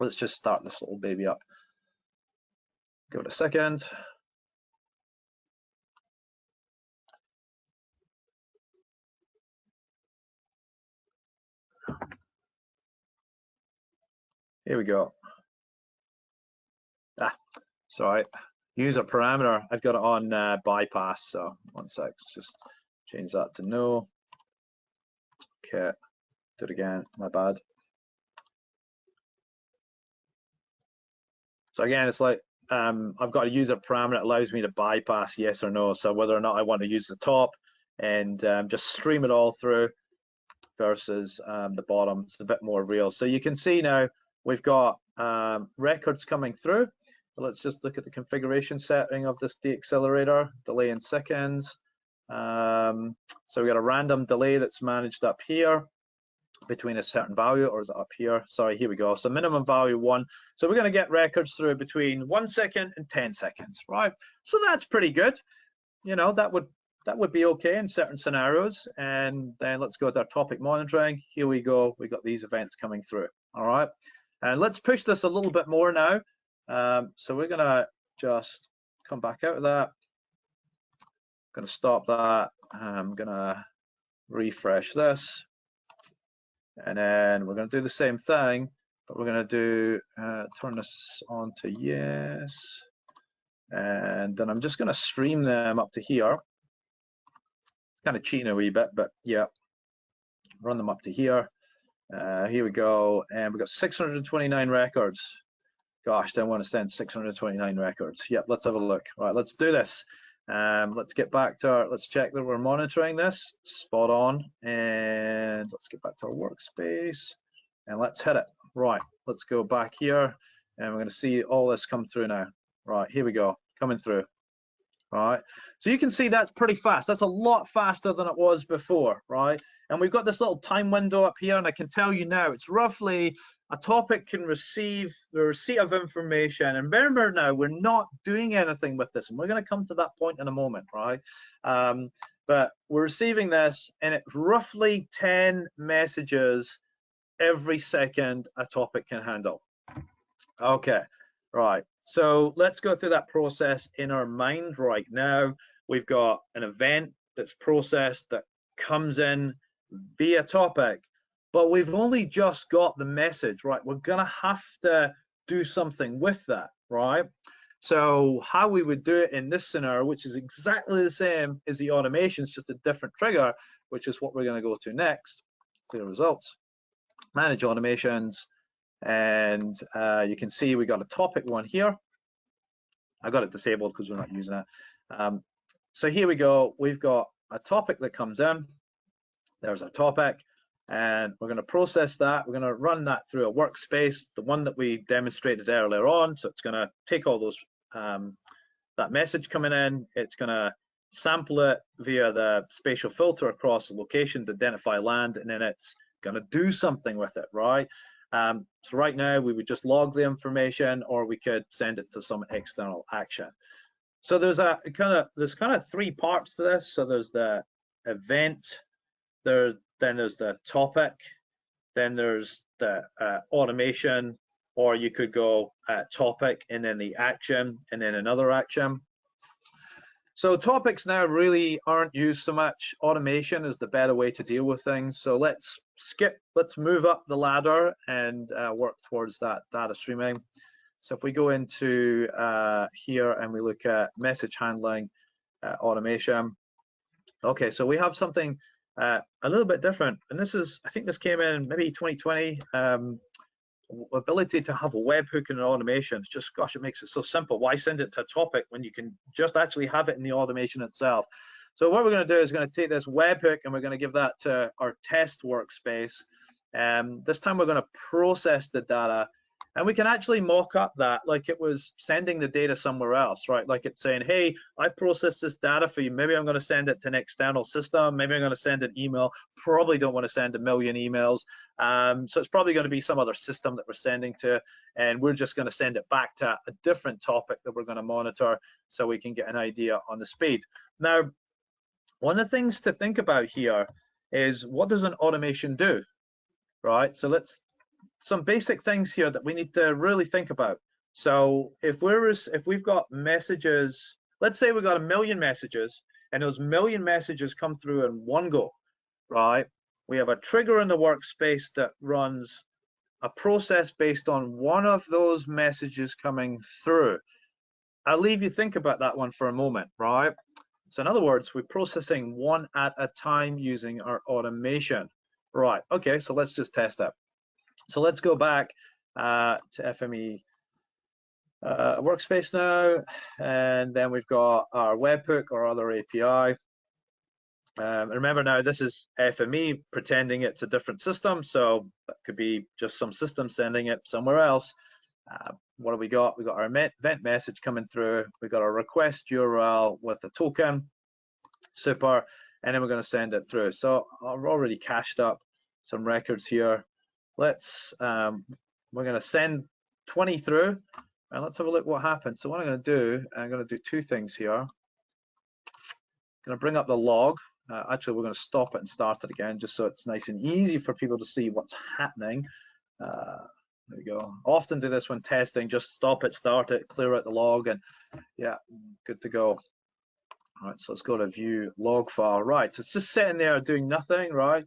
Let's just start this little baby up. Give it a second. Here we go. Sorry, user parameter, I've got it on bypass, so 1 sec, just change that to no. Okay, do it again, my bad. So again, it's like I've got a user parameter that allows me to bypass yes or no, so whether or not I want to use the top and just stream it all through versus the bottom. It's a bit more real. So you can see now we've got records coming through. Let's just look at the configuration setting of this deaccelerator, delay in seconds. So we got a random delay that's managed up here between a certain value, or is it up here? Sorry, here we go. So minimum value 1. So we're going to get records through between 1 second and 10 seconds, right? So that's pretty good. You know, that would be okay in certain scenarios. And then let's go to our topic monitoring. Here we go. We got these events coming through. All right, and let's push this a little bit more now. So we're gonna just come back out of that. Gonna stop that. I'm gonna refresh this, and then we're gonna do the same thing, but we're gonna do turn this on to yes, and then I'm just gonna stream them up to here. It's kind of cheating a wee bit, but yeah, run them up to here. Here we go, and we've got 629 records. Gosh, don't want to send 629 records. Yep, let's have a look. All right, let's do this. Let's get back to our, let's check that we're monitoring this. Spot on. And let's get back to our workspace and let's hit it. Right, let's go back here and we're going to see all this come through now. Right, here we go, coming through. All right, so you can see that's pretty fast. That's a lot faster than it was before, right? And we've got this little time window up here, and I can tell you now, it's roughly a topic can receive the receipt of information. And remember now, we're not doing anything with this, and we're going to come to that point in a moment, right? But we're receiving this, and it's roughly 10 messages every second a topic can handle. Okay, right. So let's go through that process in our mind right now. We've got an event that's processed that comes in via topic, but we've only just got the message, right? We're gonna have to do something with that, right? So how we would do it in this scenario, which is exactly the same as the automations, just a different trigger, which is what we're gonna go to next. Clear results, manage automations, and you can see we got a topic one here. I got it disabled because we're not using it. So here we go, we've got a topic that comes in. There's our topic, and we're going to process that. We're going to run that through a workspace, the one that we demonstrated earlier on. So it's going to take all those that message coming in. It's going to sample it via the spatial filter across the location to identify land, and then it's going to do something with it, right? So right now we would just log the information, or we could send it to some external action. So there's kind of three parts to this. So there's the event. Then there's the topic, then there's the automation, or you could go topic and then the action and then another action. So topics now really aren't used so much. Automation is the better way to deal with things. So let's move up the ladder and work towards that data streaming. So if we go into here and we look at message handling automation. Okay, so we have something a little bit different, and this is, I think this came in maybe 2020. Ability to have a webhook and an automation. It's just, gosh, it makes it so simple. Why send it to a topic when you can just actually have it in the automation itself? So what we're going to do is going to take this webhook and we're going to give that to our test workspace. This time we're going to process the data, and we can actually mock up that like it was sending the data somewhere else, right? Like it's saying, hey, I processed this data for you. Maybe I'm going to send it to an external system. Maybe I'm going to send an email. Probably don't want to send a million emails. So it's probably going to be some other system that we're sending to, and we're just going to send it back to a different topic that we're going to monitor so we can get an idea on the speed. Now, one of the things to think about here is, what does an automation do, right? So some basic things here that we need to really think about. So if we've got messages, let's say we've got 1 million messages, and those 1 million messages come through in one go, right? We have a trigger in the workspace that runs a process based on one of those messages coming through. I'll leave you think about that one for a moment, right? So in other words, we're processing one at a time using our automation. Right, okay, so let's just test that. So let's go back to FME workspace now, and then we've got our webhook or other API. Remember now, this is FME pretending it's a different system, so that could be just some system sending it somewhere else. What do we got? We got our event message coming through. We got our request URL with a token, super, and then we're going to send it through. So I've already cached up some records here. We're going to send 20 through, and let's have a look what happens. So what I'm going to do, I'm going to do two things here. I'm going to bring up the log. Actually, we're going to stop it and start it again, just so it's nice and easy for people to see what's happening. There we go. Often do this when testing, just stop it, start it, clear out the log, and yeah, good to go. All right, so let's go to view log file. Right, so it's just sitting there doing nothing, right?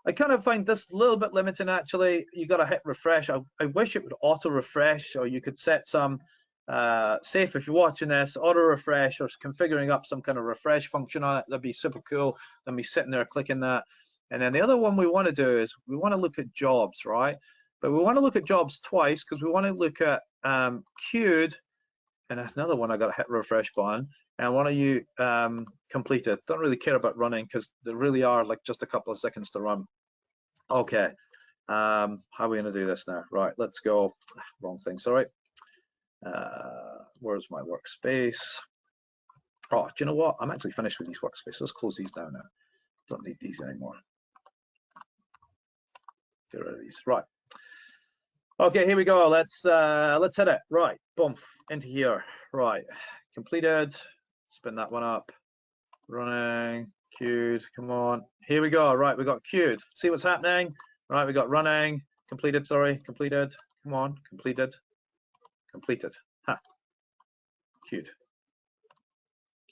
I kind of find this a little bit limiting, actually. You got to hit refresh. I wish it would auto refresh, or you could set some, say if you're watching this, auto refresh or configuring up some kind of refresh function on it. That'd be super cool than me sitting there clicking that. And then the other one we want to do is we want to look at jobs, right? But we want to look at jobs twice, because we want to look at queued, and that's another one I got to hit refresh button. And one of you completed. Don't really care about running, because they really are like just a couple of seconds to run. Okay, how are we going to do this now? Right, let's go. Wrong thing, sorry. Where's my workspace? Oh, do you know what? I'm actually finished with these workspaces. Let's close these down now. Don't need these anymore. Get rid of these. Right. Okay, here we go. Let's hit it. Right, boom, into here. Right, completed. Spin that one up. Running, queued. Come on. Here we go. Right, we got queued. See what's happening? Right, we got running. Completed. Sorry, completed. Come on, completed. Completed. Ha. Queued.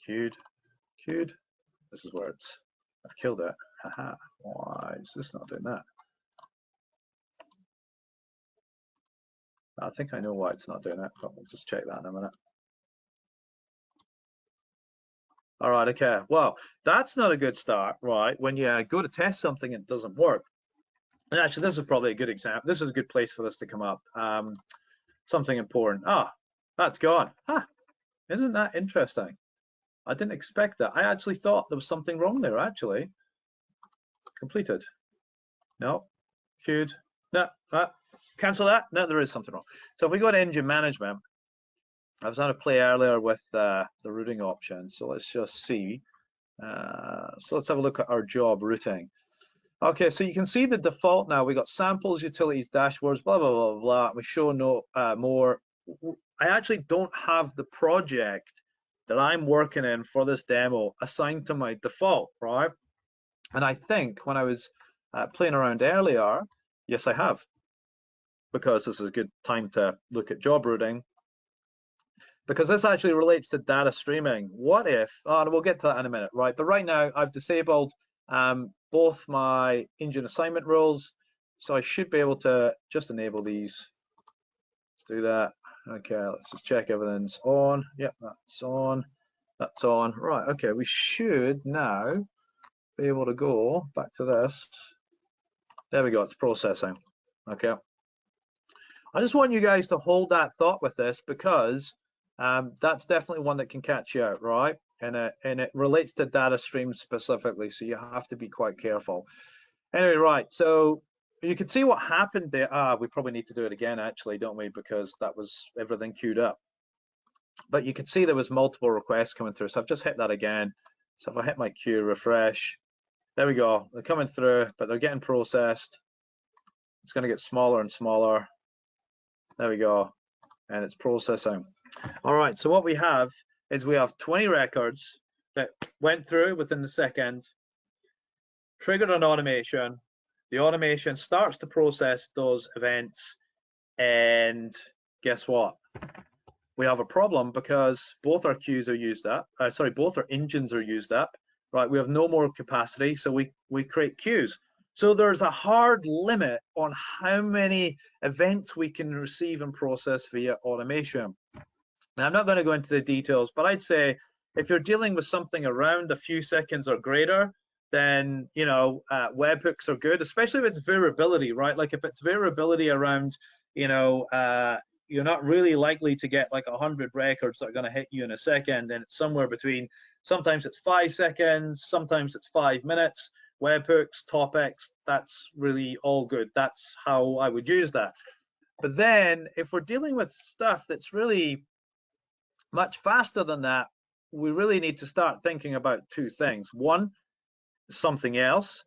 Queued. Queued. This is where it's. I've killed it. Haha. Why is this not doing that? I think I know why it's not doing it, but we'll just check that in a minute. All right, okay. Well, that's not a good start, right? When you go to test something, it doesn't work. And actually, this is probably a good example. This is a good place for this to come up. Something important. Ah, that's gone. Huh. Isn't that interesting? I didn't expect that. I actually thought there was something wrong there, actually. Completed. No. Queued. No. Cancel that. No, there is something wrong. So if we go to engine management, I was on a play earlier with the routing option. So let's just see. So let's have a look at our job routing. Okay, so you can see the default now. We got samples, utilities, dashboards, blah, blah, blah, blah. We show no more. I actually don't have the project that I'm working in for this demo assigned to my default, right? And I think when I was playing around earlier, yes, I have, because this is a good time to look at job routing, because this actually relates to data streaming. What if, and we'll get to that in a minute, right? But right now I've disabled both my engine assignment rules, so I should be able to just enable these. Let's do that. Okay, let's just check everything's on. Yep, that's on. That's on. Right, okay, we should now be able to go back to this. There we go, it's processing. Okay. I just want you guys to hold that thought with this, because that's definitely one that can catch you out, right? And it relates to data streams specifically, so you have to be quite careful. Anyway, right, so you can see what happened there. We probably need to do it again, actually, don't we? Because that was everything queued up. But you can see there was multiple requests coming through, so I've just hit that again. So if I hit my queue, refresh, there we go. They're coming through, but they're getting processed. It's going to get smaller and smaller. There we go, and it's processing. All right, so what we have is we have 20 records that went through within the second, triggered an automation. The automation starts to process those events, and guess what? We have a problem because both our queues are used up. Sorry, both our engines are used up. Right, we have no more capacity, so we create queues. So there's a hard limit on how many events we can receive and process via automation. Now, I'm not going to go into the details, but I'd say if you're dealing with something around a few seconds or greater, then, you know, webhooks are good, especially if it's variability, right? Like if it's variability around, you know, you're not really likely to get like 100 records that are going to hit you in a second, and it's somewhere between, sometimes it's 5 seconds, sometimes it's 5 minutes. Webhooks, topics, that's really all good. That's how I would use that. But then if we're dealing with stuff that's really much faster than that, we really need to start thinking about two things. One, something else,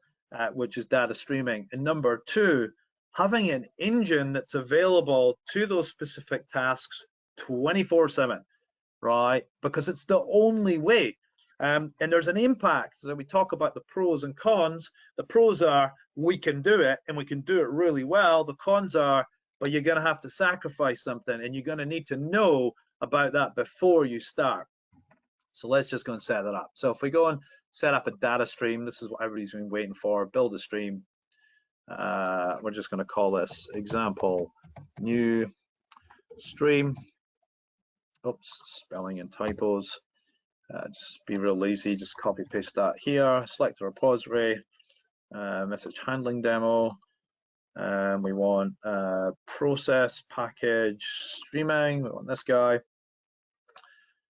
which is data streaming. And number two, having an engine that's available to those specific tasks 24/7, right? Because it's the only way. And there's an impact. So we talk about the pros and cons. The pros are we can do it, and we can do it really well. The cons are, but you're going to have to sacrifice something, and you're going to need to know about that before you start. So let's just go and set that up. So if we go and set up a data stream, this is what everybody's been waiting for. Build a stream. We're just going to call this example new stream. Oops, spelling and typos. Just be real lazy, just copy paste that here, select a repository, message handling demo, and we want process package streaming, we want this guy.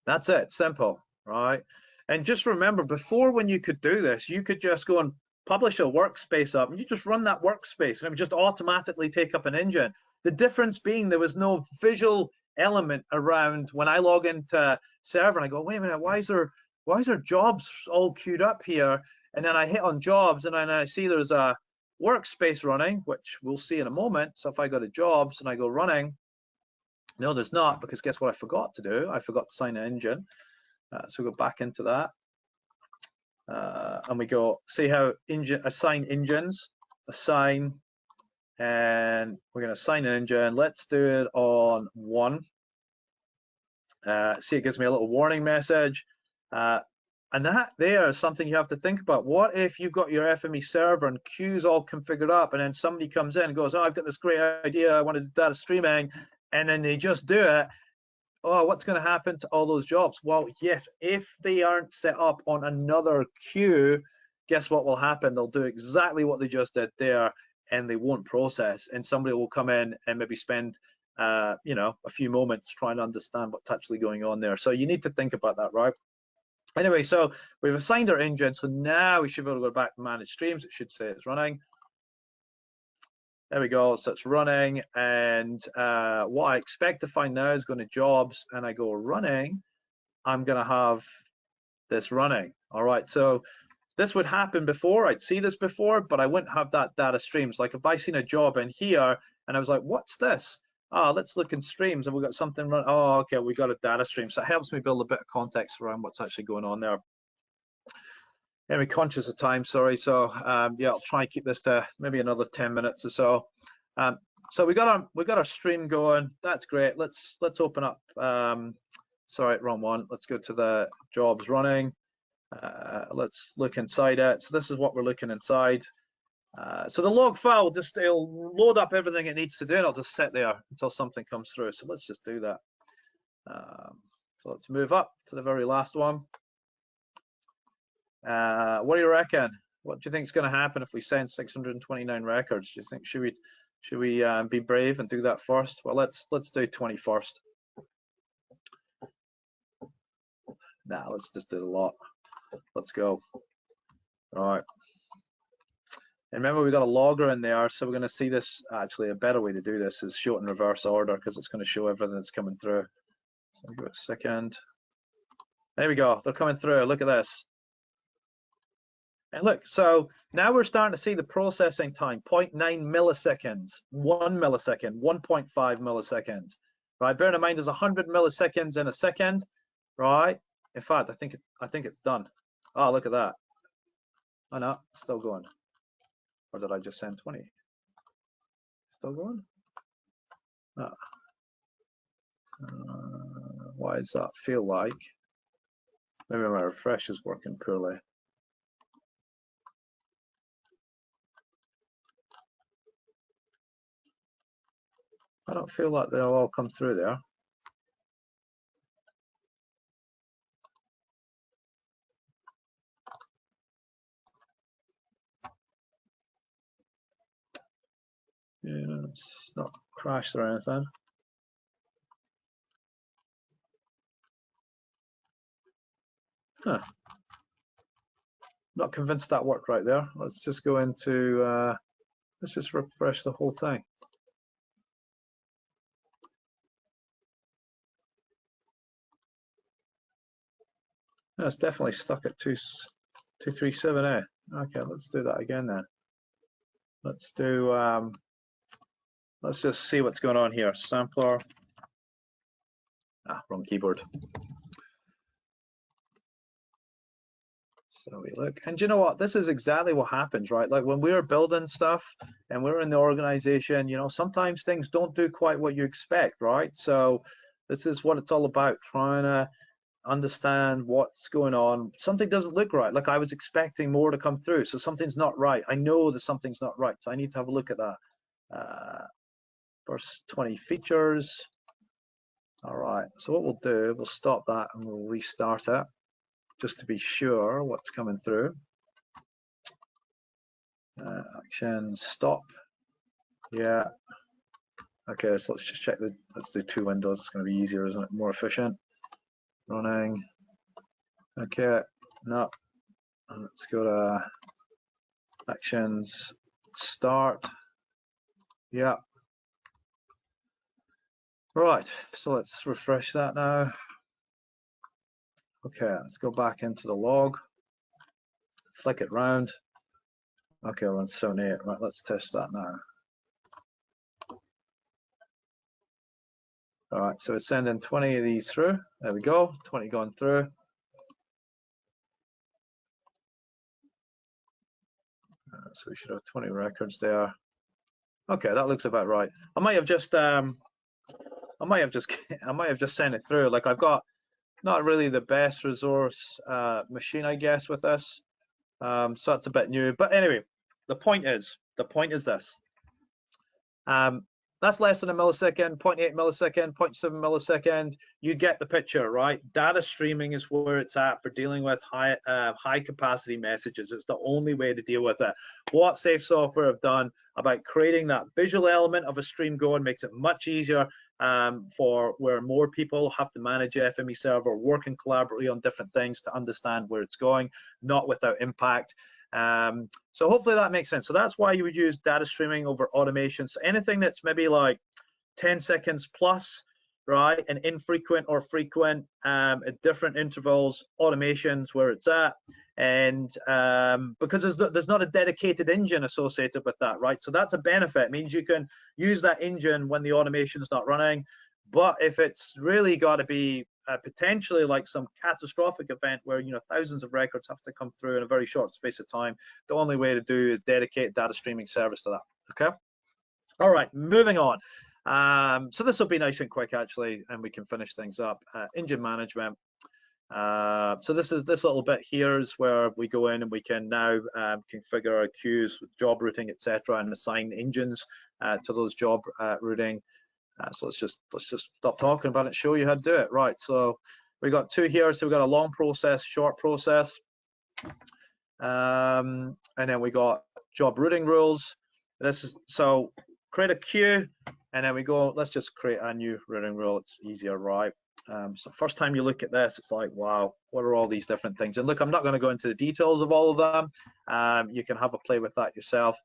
That's it, simple, right? And just remember, before, when you could do this, you could just go and publish a workspace up, and you just run that workspace, and it would just automatically take up an engine. The difference being there was no visual element around when I log into server and I go, wait a minute, why is there jobs all queued up here? And then I hit on jobs, and then I see there's a workspace running, which we'll see in a moment. So if I go to jobs and I go running, no, there's not, because guess what I forgot to do? I forgot to assign an engine. So go back into that. And we go, see how assign engines, assign, and we're going to assign an engine. Let's do it on 1. See, it gives me a little warning message. And that there is something you have to think about. What if you've got your FME server and queues all configured up, and then somebody comes in and goes, oh, I've got this great idea, I want to do data streaming, and then they just do it. Oh, what's going to happen to all those jobs? Well, yes, if they aren't set up on another queue, guess what will happen? They'll do exactly what they just did there, and they won't process, and somebody will come in and maybe spend you know, a few moments trying to understand what's actually going on there. So you need to think about that, right? Anyway, so we've assigned our engine, so now we should be able to go back to manage streams. It should say it's running. There we go, so it's running, and what I expect to find now is going to jobs, and I go running, I'm going to have this running. All right, so this would happen before, I'd see this before, but I wouldn't have that data streams. Like if I seen a job in here and I was like, what's this? Oh, let's look in streams, and we've got something run. Oh, okay, we got a data stream. So it helps me build a bit of context around what's actually going on there. Anyway, conscious of time, sorry. So yeah, I'll try and keep this to maybe another 10 minutes or so. So we got our stream going. That's great. Let's open up. Sorry, wrong one. Let's go to the jobs running. Let's look inside it. So this is what we're looking inside. So the log file it'll load up everything it needs to do, and it'll just sit there until something comes through. So let's just do that. So let's move up to the very last one. What do you reckon? What do you think is going to happen if we send 629 records? Do you think should we be brave and do that first? Well, let's do 20 first. Nah, let's just do the lot. Let's go. All right. And remember, we've got a logger in there, so we're going to see this. Actually, a better way to do this is show it in reverse order, because it's going to show everything that's coming through. So I'll give it a second. There we go. They're coming through. Look at this. And look, so now we're starting to see the processing time, 0.9 milliseconds, 1 millisecond, 1.5 milliseconds, right? Bearing in mind, there's 100 milliseconds in a second, right? In fact, I think it's done. Oh, look at that. Oh no, it's still going. Or did I just send 20? Still going? Oh. Why does that feel like? Maybe my refresh is working poorly. I don't feel like they'll all come through there. Yeah, it's not crashed or anything. Huh. Not convinced that worked right there. Let's just go into, let's just refresh the whole thing. No, it's definitely stuck at 237A. Okay, let's do that again then. Let's do, let's just see what's going on here. Sampler. Ah, wrong keyboard. So we look, and you know what? This is exactly what happens, right? Like when we're building stuff and we're in the organization, you know, sometimes things don't do quite what you expect, right? So this is what it's all about, trying to understand what's going on. Something doesn't look right. Like I was expecting more to come through, so something's not right. I know that something's not right, so I need to have a look at that. First 20 features. All right, so what we'll do, we'll stop that and we'll restart it just to be sure what's coming through. Actions, stop. Yeah. Okay, so let's just check let's do 2 windows. It's going to be easier, isn't it? More efficient. Running. Okay, no. Let's go to actions, start. Yeah. Right, so let's refresh that now. Okay, let's go back into the log, flick it round. Okay, we're on 78. Right, let's test that now. All right, so we're sending 20 of these through. There we go, 20 going through. So we should have 20 records there. Okay, that looks about right. I might have just sent it through. Like, I've got not really the best resource machine, I guess, with this. So that's a bit new. But anyway, the point is this. That's less than a millisecond, 0.8 millisecond, 0.7 millisecond. You get the picture, right? Data streaming is where it's at for dealing with high capacity messages. It's the only way to deal with it. What Safe Software have done about creating that visual element of a stream going makes it much easier for where more people have to manage FME server, working collaboratively on different things to understand where it's going, not without impact. So hopefully that makes sense. So that's why you would use data streaming over automation. So anything that's maybe like 10 seconds plus, right, and infrequent or frequent at different intervals, automation's where it's at. And because there's not a dedicated engine associated with that, right? So that's a benefit. It means you can use that engine when the automation is not running. But if it's really got to be potentially like some catastrophic event where, you know, thousands of records have to come through in a very short space of time, the only way to do is dedicate data streaming service to that. Okay. All right, moving on. So this will be nice and quick actually, and we can finish things up. Engine management. So this little bit here is where we go in and we can now configure our queues with job routing, etc., and assign engines to those job routing. So let's just stop talking about it, show you how to do it. Right, so we got two here. So we've got a long process, short process, and then we got job routing rules. This is, so create a queue, and then we go, let's just create a new routing rule. It's easier, right? So first time you look at this, it's like, wow, what are all these different things? And look, I'm not going to go into the details of all of them. You can have a play with that yourself.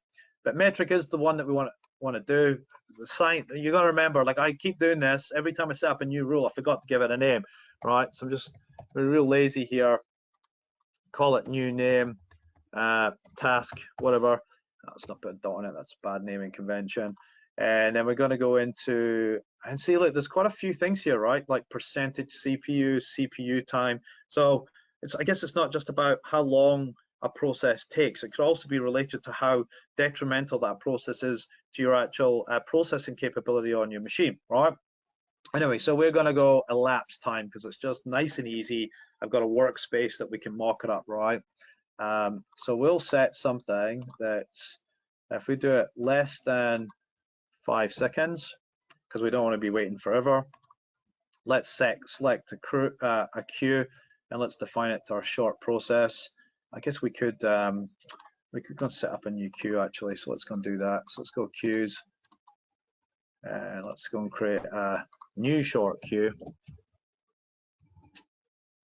But metric is the one that we want to do. The sign, you got to remember, like I keep doing this every time I set up a new rule, I forgot to give it a name, right? So I'm just real lazy here. Call it new name, task, whatever. Let's not put a dot on it, that's bad naming convention. And then we're going to go into and see, look, there's quite a few things here, right? Like percentage CPU time. So I guess it's not just about how long a process takes. It could also be related to how detrimental that process is to your actual processing capability on your machine, right? Anyway, so we're going to go elapsed time because it's just nice and easy. I've got a workspace that we can mock it up, right? So we'll set something that's, if we do it less than 5 seconds, because we don't want to be waiting forever. Let's select a queue and let's define it to our short process. I guess we could go and set up a new queue actually. So let's go and do that. So let's go queues and let's go and create a new short queue.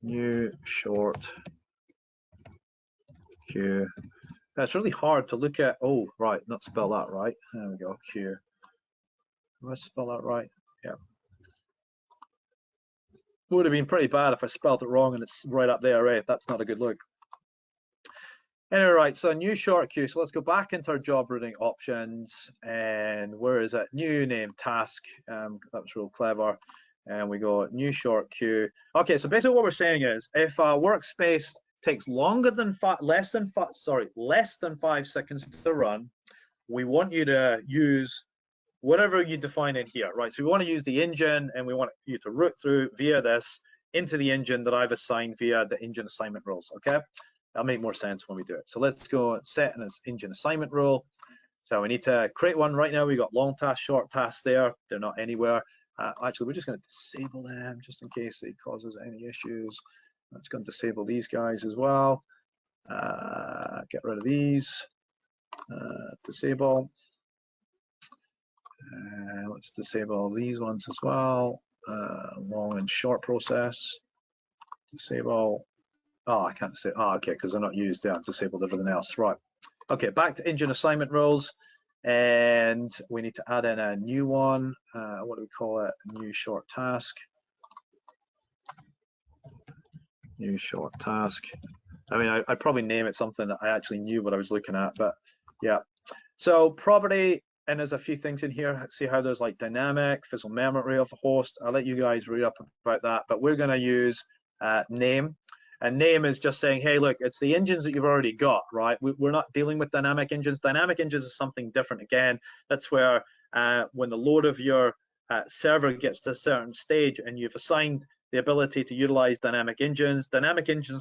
New short queue. That's really hard to look at. Oh, right, not spell that right. There we go, queue. Did I spell that right? Yeah. Would have been pretty bad if I spelled it wrong and it's right up there, right? That's not a good look. Anyway, right, so a new short queue. So let's go back into our job routing options, and where is it? New name task. That was real clever. And we go new short queue. Okay, so basically what we're saying is, if a workspace takes less than 5 seconds to run, we want you to use whatever you define in here, right? So we want to use the engine, and we want you to route through via this into the engine that I've assigned via the engine assignment rules, okay? That'll make more sense when we do it. So let's go set in this engine assignment rule. So we need to create one right now. We got long task, short task there. They're not anywhere. Actually, we're just going to disable them just in case it causes any issues. Let's go and disable these guys as well. Get rid of these. Disable. Let's disable these ones as well. Long and short process. Disable. Oh, I can't say. Oh, okay, because they're not used. I've disabled everything else. Right. Okay, back to engine assignment rules, and we need to add in a new one. What do we call it? New short task. New short task. I mean, I'd probably name it something that I actually knew what I was looking at, but Yeah. So property, and there's a few things in here. See how there's like dynamic, physical memory of a host. I'll let you guys read up about that, but we're going to use name. And name is just saying, hey, look, it's the engines that you've already got, right? We're not dealing with dynamic engines. Dynamic engines is something different. Again, that's where when the load of your server gets to a certain stage and you've assigned the ability to utilize dynamic engines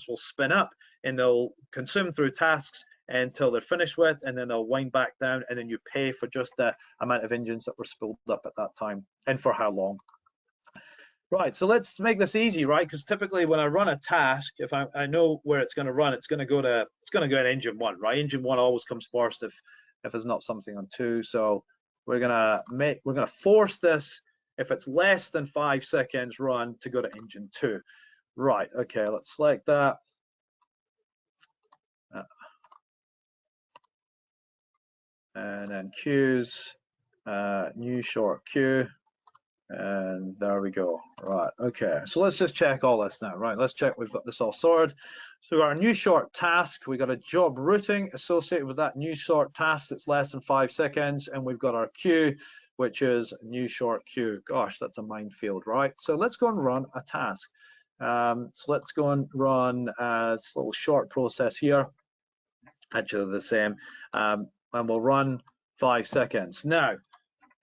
will spin up and they'll consume through tasks until they're finished with, and then they'll wind back down, and then you pay for just the amount of engines that were spooled up at that time and for how long. Right, so let's make this easy, right? Because typically when I run a task, if I know where it's going to run, it's going to go to engine 1, right? Engine 1 always comes first if it's not something on 2. So we're gonna force this, if it's less than 5 seconds run, to go to engine 2. Right, okay, let's select that. And then queues, new short queue, and there we go. Right, okay, so let's just check all this now. Right, let's check we've got this all sorted. So we've got our new short task, we got a job routing associated with that new short task that's less than 5 seconds, and we've got our queue, which is new short queue. Gosh, that's a minefield, right? So let's go and run a task. So let's go and run this little short process here. Actually the same, and we'll run 5 seconds. Now,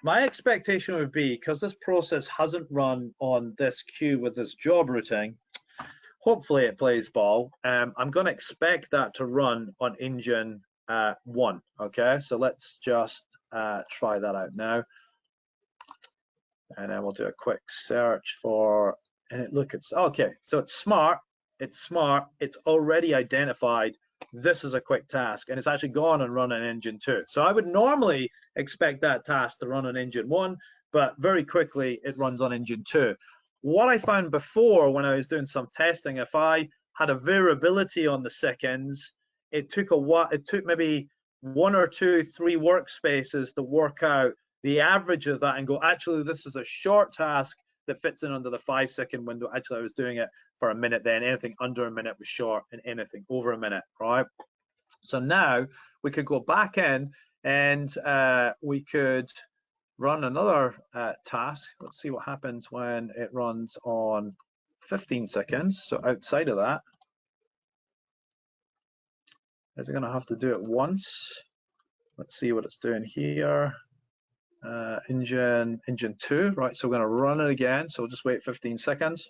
my expectation would be, because this process hasn't run on this queue with this job routing, hopefully it plays ball. I'm going to expect that to run on engine 1. Okay, so let's just try that out now, and then we'll do a quick search for, and it's okay. So it's smart. It's already identified this is a quick task, and it's actually gone and run on engine 2. So I would normally expect that task to run on engine 1, but very quickly it runs on engine 2. What I found before when I was doing some testing, if I had a variability on the seconds, it took maybe 1 or 2, 3 workspaces to work out the average of that and go, actually, this is a short task that fits in under the 5 second window. Actually, I was doing it for a minute then. Anything under a minute was short, and anything over a minute, right? So now we could go back in and we could run another task. Let's see what happens when it runs on 15 seconds. So outside of that, is it going to have to do it once? Let's see what it's doing here. Engine 2, right? So we're going to run it again. So we'll just wait 15 seconds.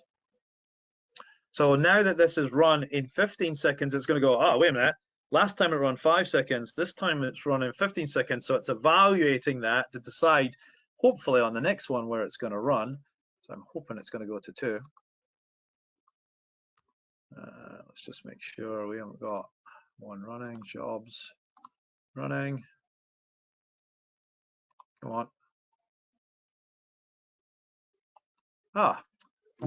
So now that this is run in 15 seconds, it's going to go, oh, wait a minute. Last time it ran 5 seconds. This time it's running 15 seconds. So it's evaluating that to decide, hopefully, on the next one where it's going to run. So I'm hoping it's going to go to 2. Let's just make sure we haven't got one running. Jobs running. Come on. Ah,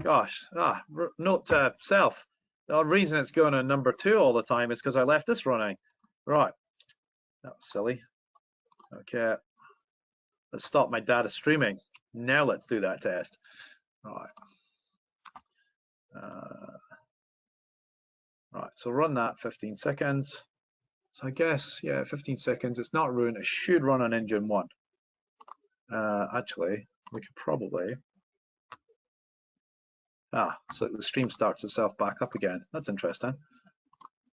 gosh. Note to self. The reason it's going on number 2 all the time is because I left this running. Right. That was silly. Okay. Let's stop my data streaming. Now let's do that test. All right. Right. So run that 15 seconds. So I guess, yeah, 15 seconds. It's not ruined. It should run on engine 1. Actually, we could probably. So the stream starts itself back up again. That's interesting.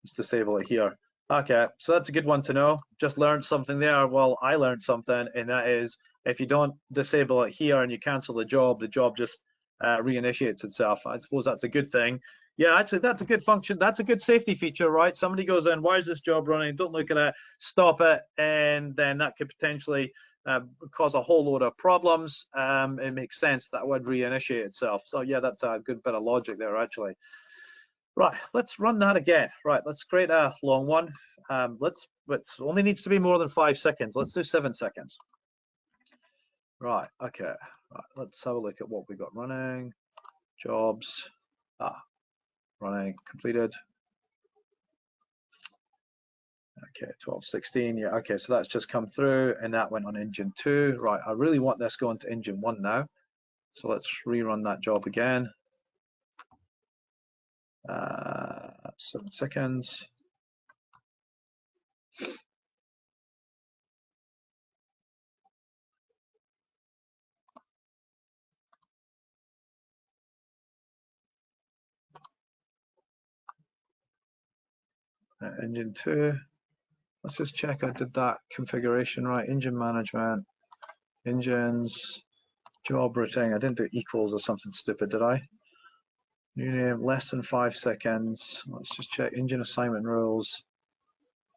Let's disable it here. Okay, so that's a good one to know. Just learned something there. Well, I learned something, and that is if you don't disable it here and you cancel the job just reinitiates itself. I suppose that's a good thing. Yeah, actually, that's a good function. That's a good safety feature, right? Somebody goes in, why is this job running? Don't look at it, stop it, and then that could potentially cause a whole load of problems. It makes sense that would reinitiate itself. So yeah, that's a good bit of logic there, actually. Right, let's run that again. Right, let's create a long one. It only needs to be more than 5 seconds. Let's do 7 seconds. Right, okay. Right, let's have a look at what we got running. Jobs. Running completed. Okay, 12, 16. Yeah, okay, so that's just come through and that went on engine 2. Right, I really want this going to engine 1 now. So let's rerun that job again. 7 seconds. Engine 2. Let's just check I did that configuration right. Engine management, engines, job routing. I didn't do equals or something stupid, did I? New name, less than 5 seconds. Let's just check engine assignment rules.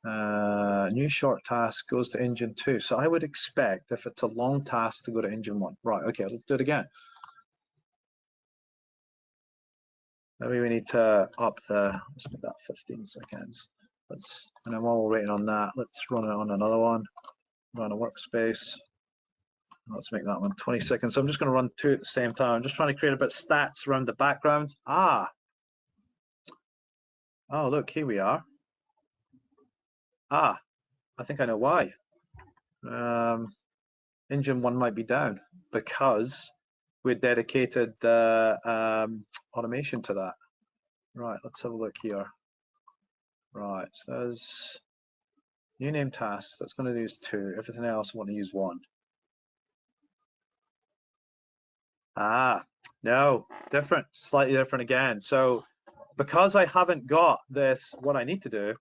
New short task goes to engine 2. So I would expect if it's a long task to go to engine 1. Right, okay, let's do it again. Maybe we need to up let's make that 15 seconds. And then while we're waiting on that, let's run it on another one. Run a workspace. Let's make that one 20 seconds. So I'm just going to run 2 at the same time. I'm just trying to create a bit of stats around the background. Oh, look, here we are. I think I know why. Engine 1 might be down because we dedicated the automation to that. Right, let's have a look here. Right, says new name task. That's going to use 2. Everything else I want to use 1. No, different, slightly different again. So because I haven't got this, what I need to do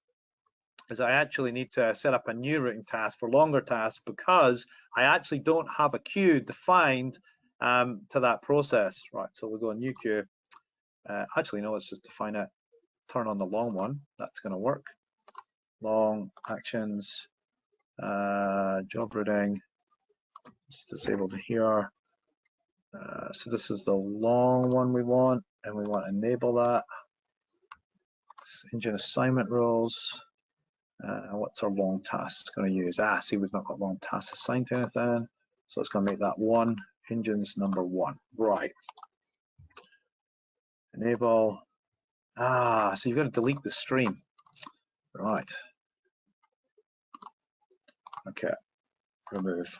is I actually need to set up a new routing task for longer tasks because I actually don't have a queue defined to that process. Right, so we'll go new queue. Actually, no, let's just define it. Turn on the long one. That's going to work. Long actions, job routing. It's disabled here. So this is the long one we want, and we want to enable that. Engine assignment rules. What's our long task going to use? See, we've not got long tasks assigned to anything. So it's going to make that 1. Engines number 1. Right. Enable. So you've got to delete the stream. Right. Okay. Remove.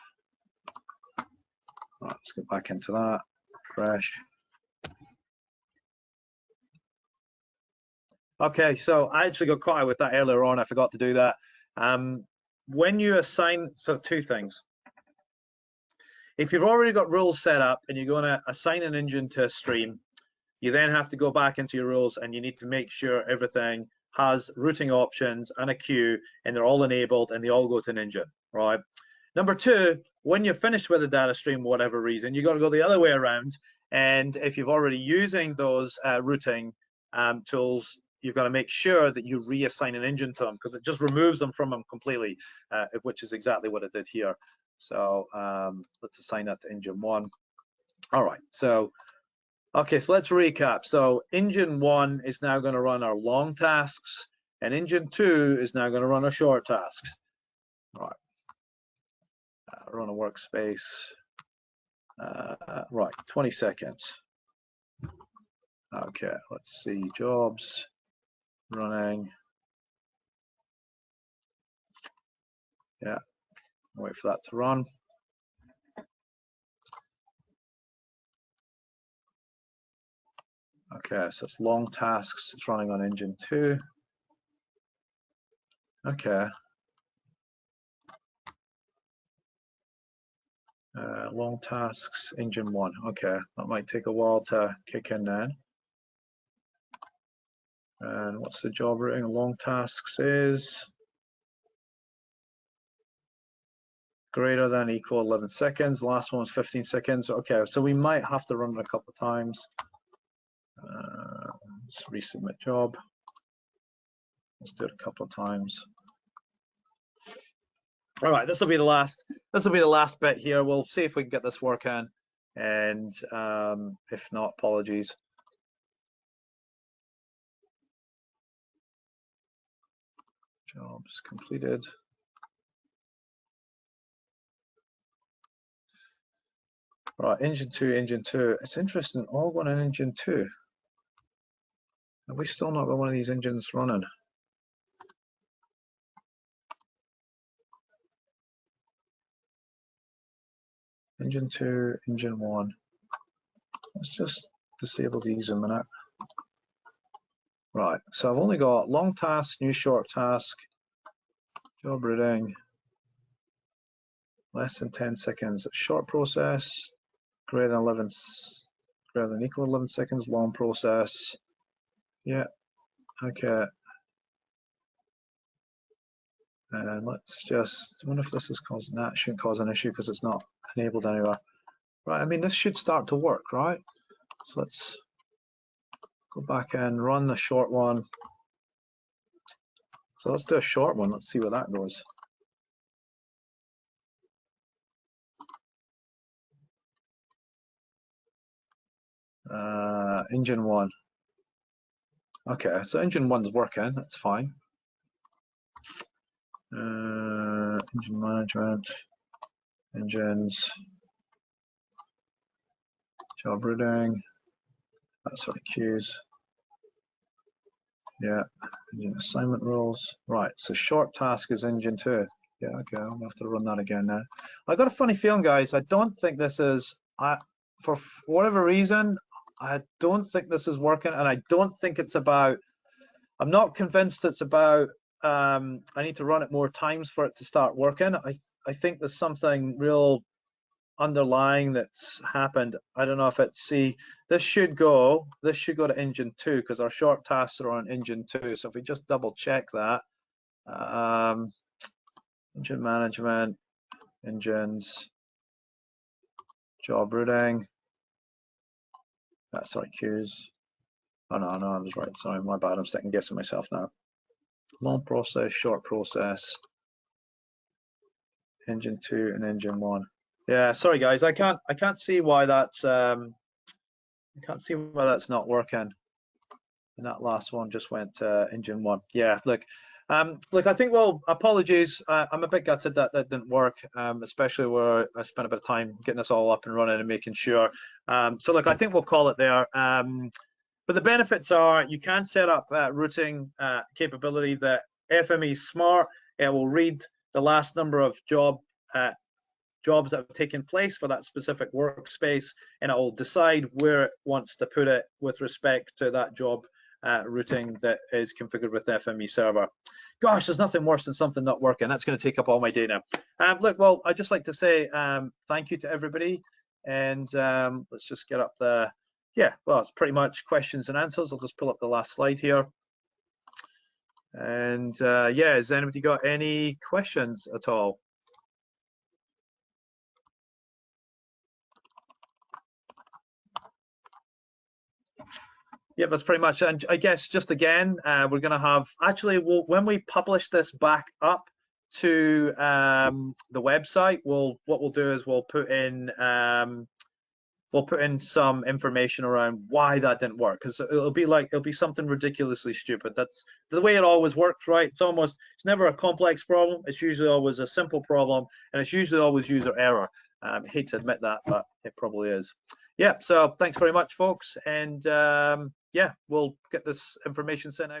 Right, let's go back into that. Refresh. Okay, so I actually got caught with that earlier on. I forgot to do that. When you assign, so 2 things. If you've already got rules set up and you're going to assign an engine to a stream, you then have to go back into your rules and you need to make sure everything has routing options and a queue and they're all enabled and they all go to an engine, right? Number 2, when you're finished with a data stream, whatever reason, you got to go the other way around. And if you've already using those routing tools, you've got to make sure that you reassign an engine to them because it just removes them from them completely, which is exactly what it did here. So let's assign that to engine 1. All right, so okay, so let's recap. So engine 1 is now going to run our long tasks, and engine 2 is now going to run our short tasks. All right, run a workspace. Right, 20 seconds. Okay, let's see, jobs, running. Yeah, wait for that to run. Okay, so it's long tasks, it's running on engine 2. Okay. Long tasks, engine 1. Okay, that might take a while to kick in then. And what's the job routing? Long tasks is greater than equal 11 seconds. Last one was 15 seconds. Okay, so we might have to run it a couple of times. Let's resubmit job. Let's do it a couple of times. All right, this will be the last bit here. We'll see if we can get this working, and if not, apologies. Jobs completed. Right, engine 2, engine 2. It's interesting, all going in engine 2. Have we still not got one of these engines running? Engine 2, engine 1. Let's just disable these a minute. Right, so I've only got long task, new short task, job routing, less than 10 seconds, short process, greater than equal 11 seconds, long process. Yeah, okay. And let's just, I wonder if this is causing, that shouldn't cause an issue because it's not enabled anywhere. Right, I mean, this should start to work, right? So let's go back and run the short one. So let's do a short one. Let's see where that goes. Engine 1. Okay, so engine 1's working. That's fine. Engine management, engines, job routing. That's sort of queues. Yeah, engine assignment rules. Right, so short task is engine 2. Yeah, okay, I'm gonna have to run that again now. I got a funny feeling, guys. I don't think this is, for whatever reason, I don't think this is working, and I don't think it's about, I'm not convinced it's about, I need to run it more times for it to start working. I think there's something real underlying that's happened. I don't know if it's, see, this should go to engine 2 because our short tasks are on engine 2. So if we just double check that, engine management, engines, job routing, sorry, queues. Oh no, I was right. Sorry, my bad. I'm second guessing myself now. Long process, short process, engine 2 and engine 1. Yeah, sorry guys, I can't see why that's not working. And that last one just went to engine 1. Yeah, look, I think, well, apologies. I'm a bit gutted that didn't work, especially where I spent a bit of time getting this all up and running and making sure. So look, I think we'll call it there. But the benefits are you can set up routing capability that FME Smart. It will read the last number of jobs that have taken place for that specific workspace, and it will decide where it wants to put it with respect to that job routing that is configured with FME Server. Gosh, there's nothing worse than something not working. That's going to take up all my day now. Look, well, I'd just like to say thank you to everybody, and let's just get up the, yeah, well, it's pretty much questions and answers. I'll just pull up the last slide here. And yeah, has anybody got any questions at all? Yeah, that's pretty much. And I guess just again, we're going to have, actually, when we publish this back up to the website, what we'll do is we'll put in some information around why that didn't work, because it'll be something ridiculously stupid. That's the way it always works, right? It's never a complex problem. It's usually always a simple problem, and it's usually always user error. I hate to admit that, but it probably is. Yeah, so thanks very much, folks, and yeah, we'll get this information sent out.